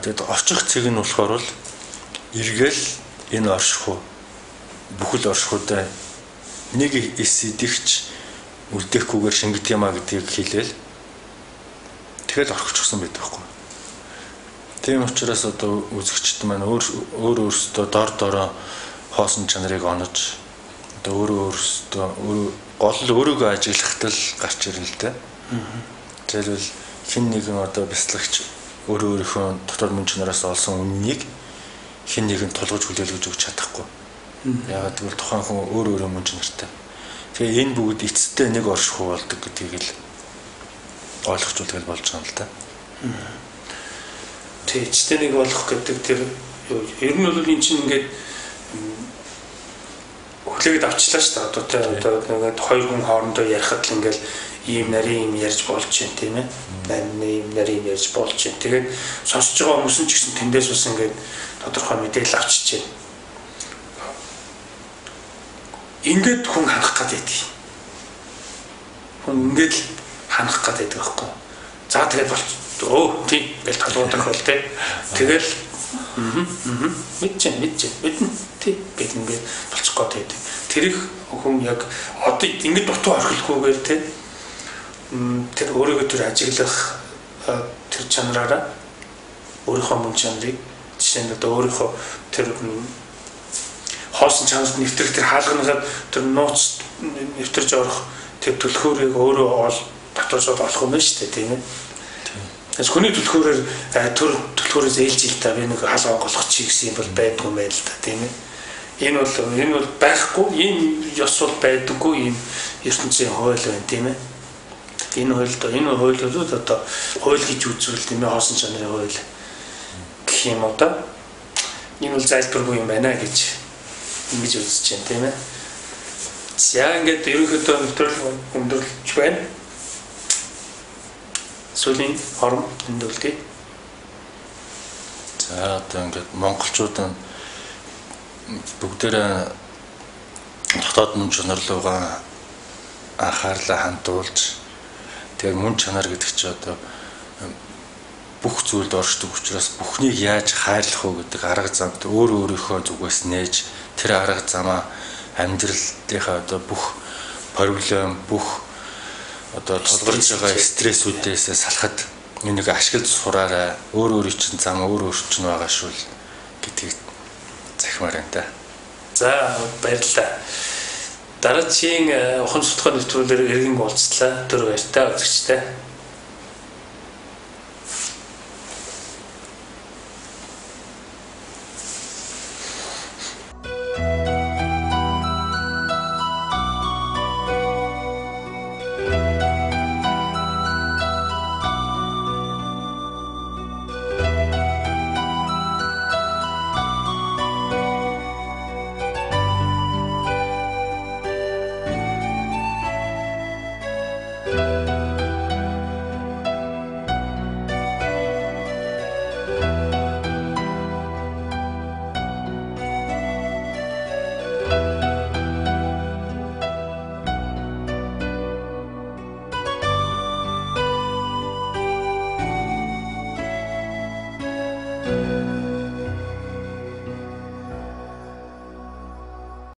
Тэгээд очих цэг нь болохоор бол эргээл энэ оршихуу бүхэл оршихуудаа нэг эс идэгч үлдээхгүйгээр шингэт юмаа гэдгийг хэлээл тэгэл орхичихсан байдаг байхгүй. Тийм учраас одоо үзэгчд маань өөрөөсөө дор дороо хоосон чанарыг онож одоо өөрөөсөө гол өөрийгөө ажиглахад л гарч ирнэ л дээ. Жишээлбэл хин нэгэн одоо бяцлагч өөрийнхөө дотор мөн чанараас олсон үннийг хин нэгэн тулгаж хүлээлгэж өгч чадахгүй. Яагаад гэвэл тухайн хүн өөрөө мөн чанартай. Тэгээ энэ бүгд эцэстээ нэг оршихуй болдог гэдгийг л ойлгохжуулдаг болж байгаа юм л да. Тэгээ эцэстээ нэг болох гэдэг тэр ер нь бол эн чинь ингээд хүлээгээд авчлаа шүү дээ. Одоо тэр одоо ингээд хоёр хүн хоорондоо ярихад л ингээд ийм нарийн юм ярьж болж байна тийм ээ. Ийм нарийн ярьж болж байна. Тэгээд сонсож байгаа хүмүүс ч гэсэн тэндээс бас ингээд тодорхой мэдээлэл авчиж байна. Ингээд хүн ханах гэдэг. Хүн ингээд ханах гэдэг байхгүй. За тэгээд болч. Өө тийм бэл талуудах бол тий. Тэгэл мэдэн тий бид ингээд болчих гээд. Тэр их хүн яг одоо ингээд дутуу орхилгүйгээр тий тэр өөрийгөө тэр ажиглах тэр чанараараа өөрийнхөө мөн чанарыг жишээ нь одоо өөрийнхөө тэр хоосон чанарт нэвтрэх тэр хаалганыхаа тэр нууц нэвтэрж орох тэр төлхөөрийг өөрөө дотоосоо олох юм байна шүү дээ тийм ээ. Тэгээс хүний төлхөөрөөр төр төлхөөрөөс ээлж ил та би нэг хаалга онгойлгох чи гэсэн юм бол байдгүй мэй л да тийм ээ. Энэ бол байхгүй ийм ёс бол байдаггүй ийм ертөнцийн хууль байна тийм ээ. Энэ хууль бол одоо хууль гэж үзвэл тийм ээ хоосон чанарын хууль гэх юм одоо энэ бол зайлбаргүй юм байна гэж ингэж үзэж байна тийм ээ. За ингээд ерөнхийдөө нэвтрүүлэг өндөрлөж байна. Сүүлийн хором өндөрлөе. За одоо ингээд монголчууд нь бүгдээрээ дотоод мөн чанар руугаа анхаарлаа хандуулж тэгээд мөн чанар гэдэг чинь одоо бүх зүйлд оршдог учраас бүхнийг яаж хайрлах вэ гэдэг арга замд өөрийнхөө зүгээс нээж тэр арга замаа амьдралынхаа одоо бүх проблем бүх одоо тулгарч байгаа стрессүүдээс салахад нэг ашиглаж сураарай өөрийн чинь зам өөр чинь байгаа шүү л гэдгийг захимаар энэ та. За баярлалаа. Дараагийн ухамсарлах нэвтрүүлгээр иргэн уулзлаа. Түр баяртай үзэгчтэй.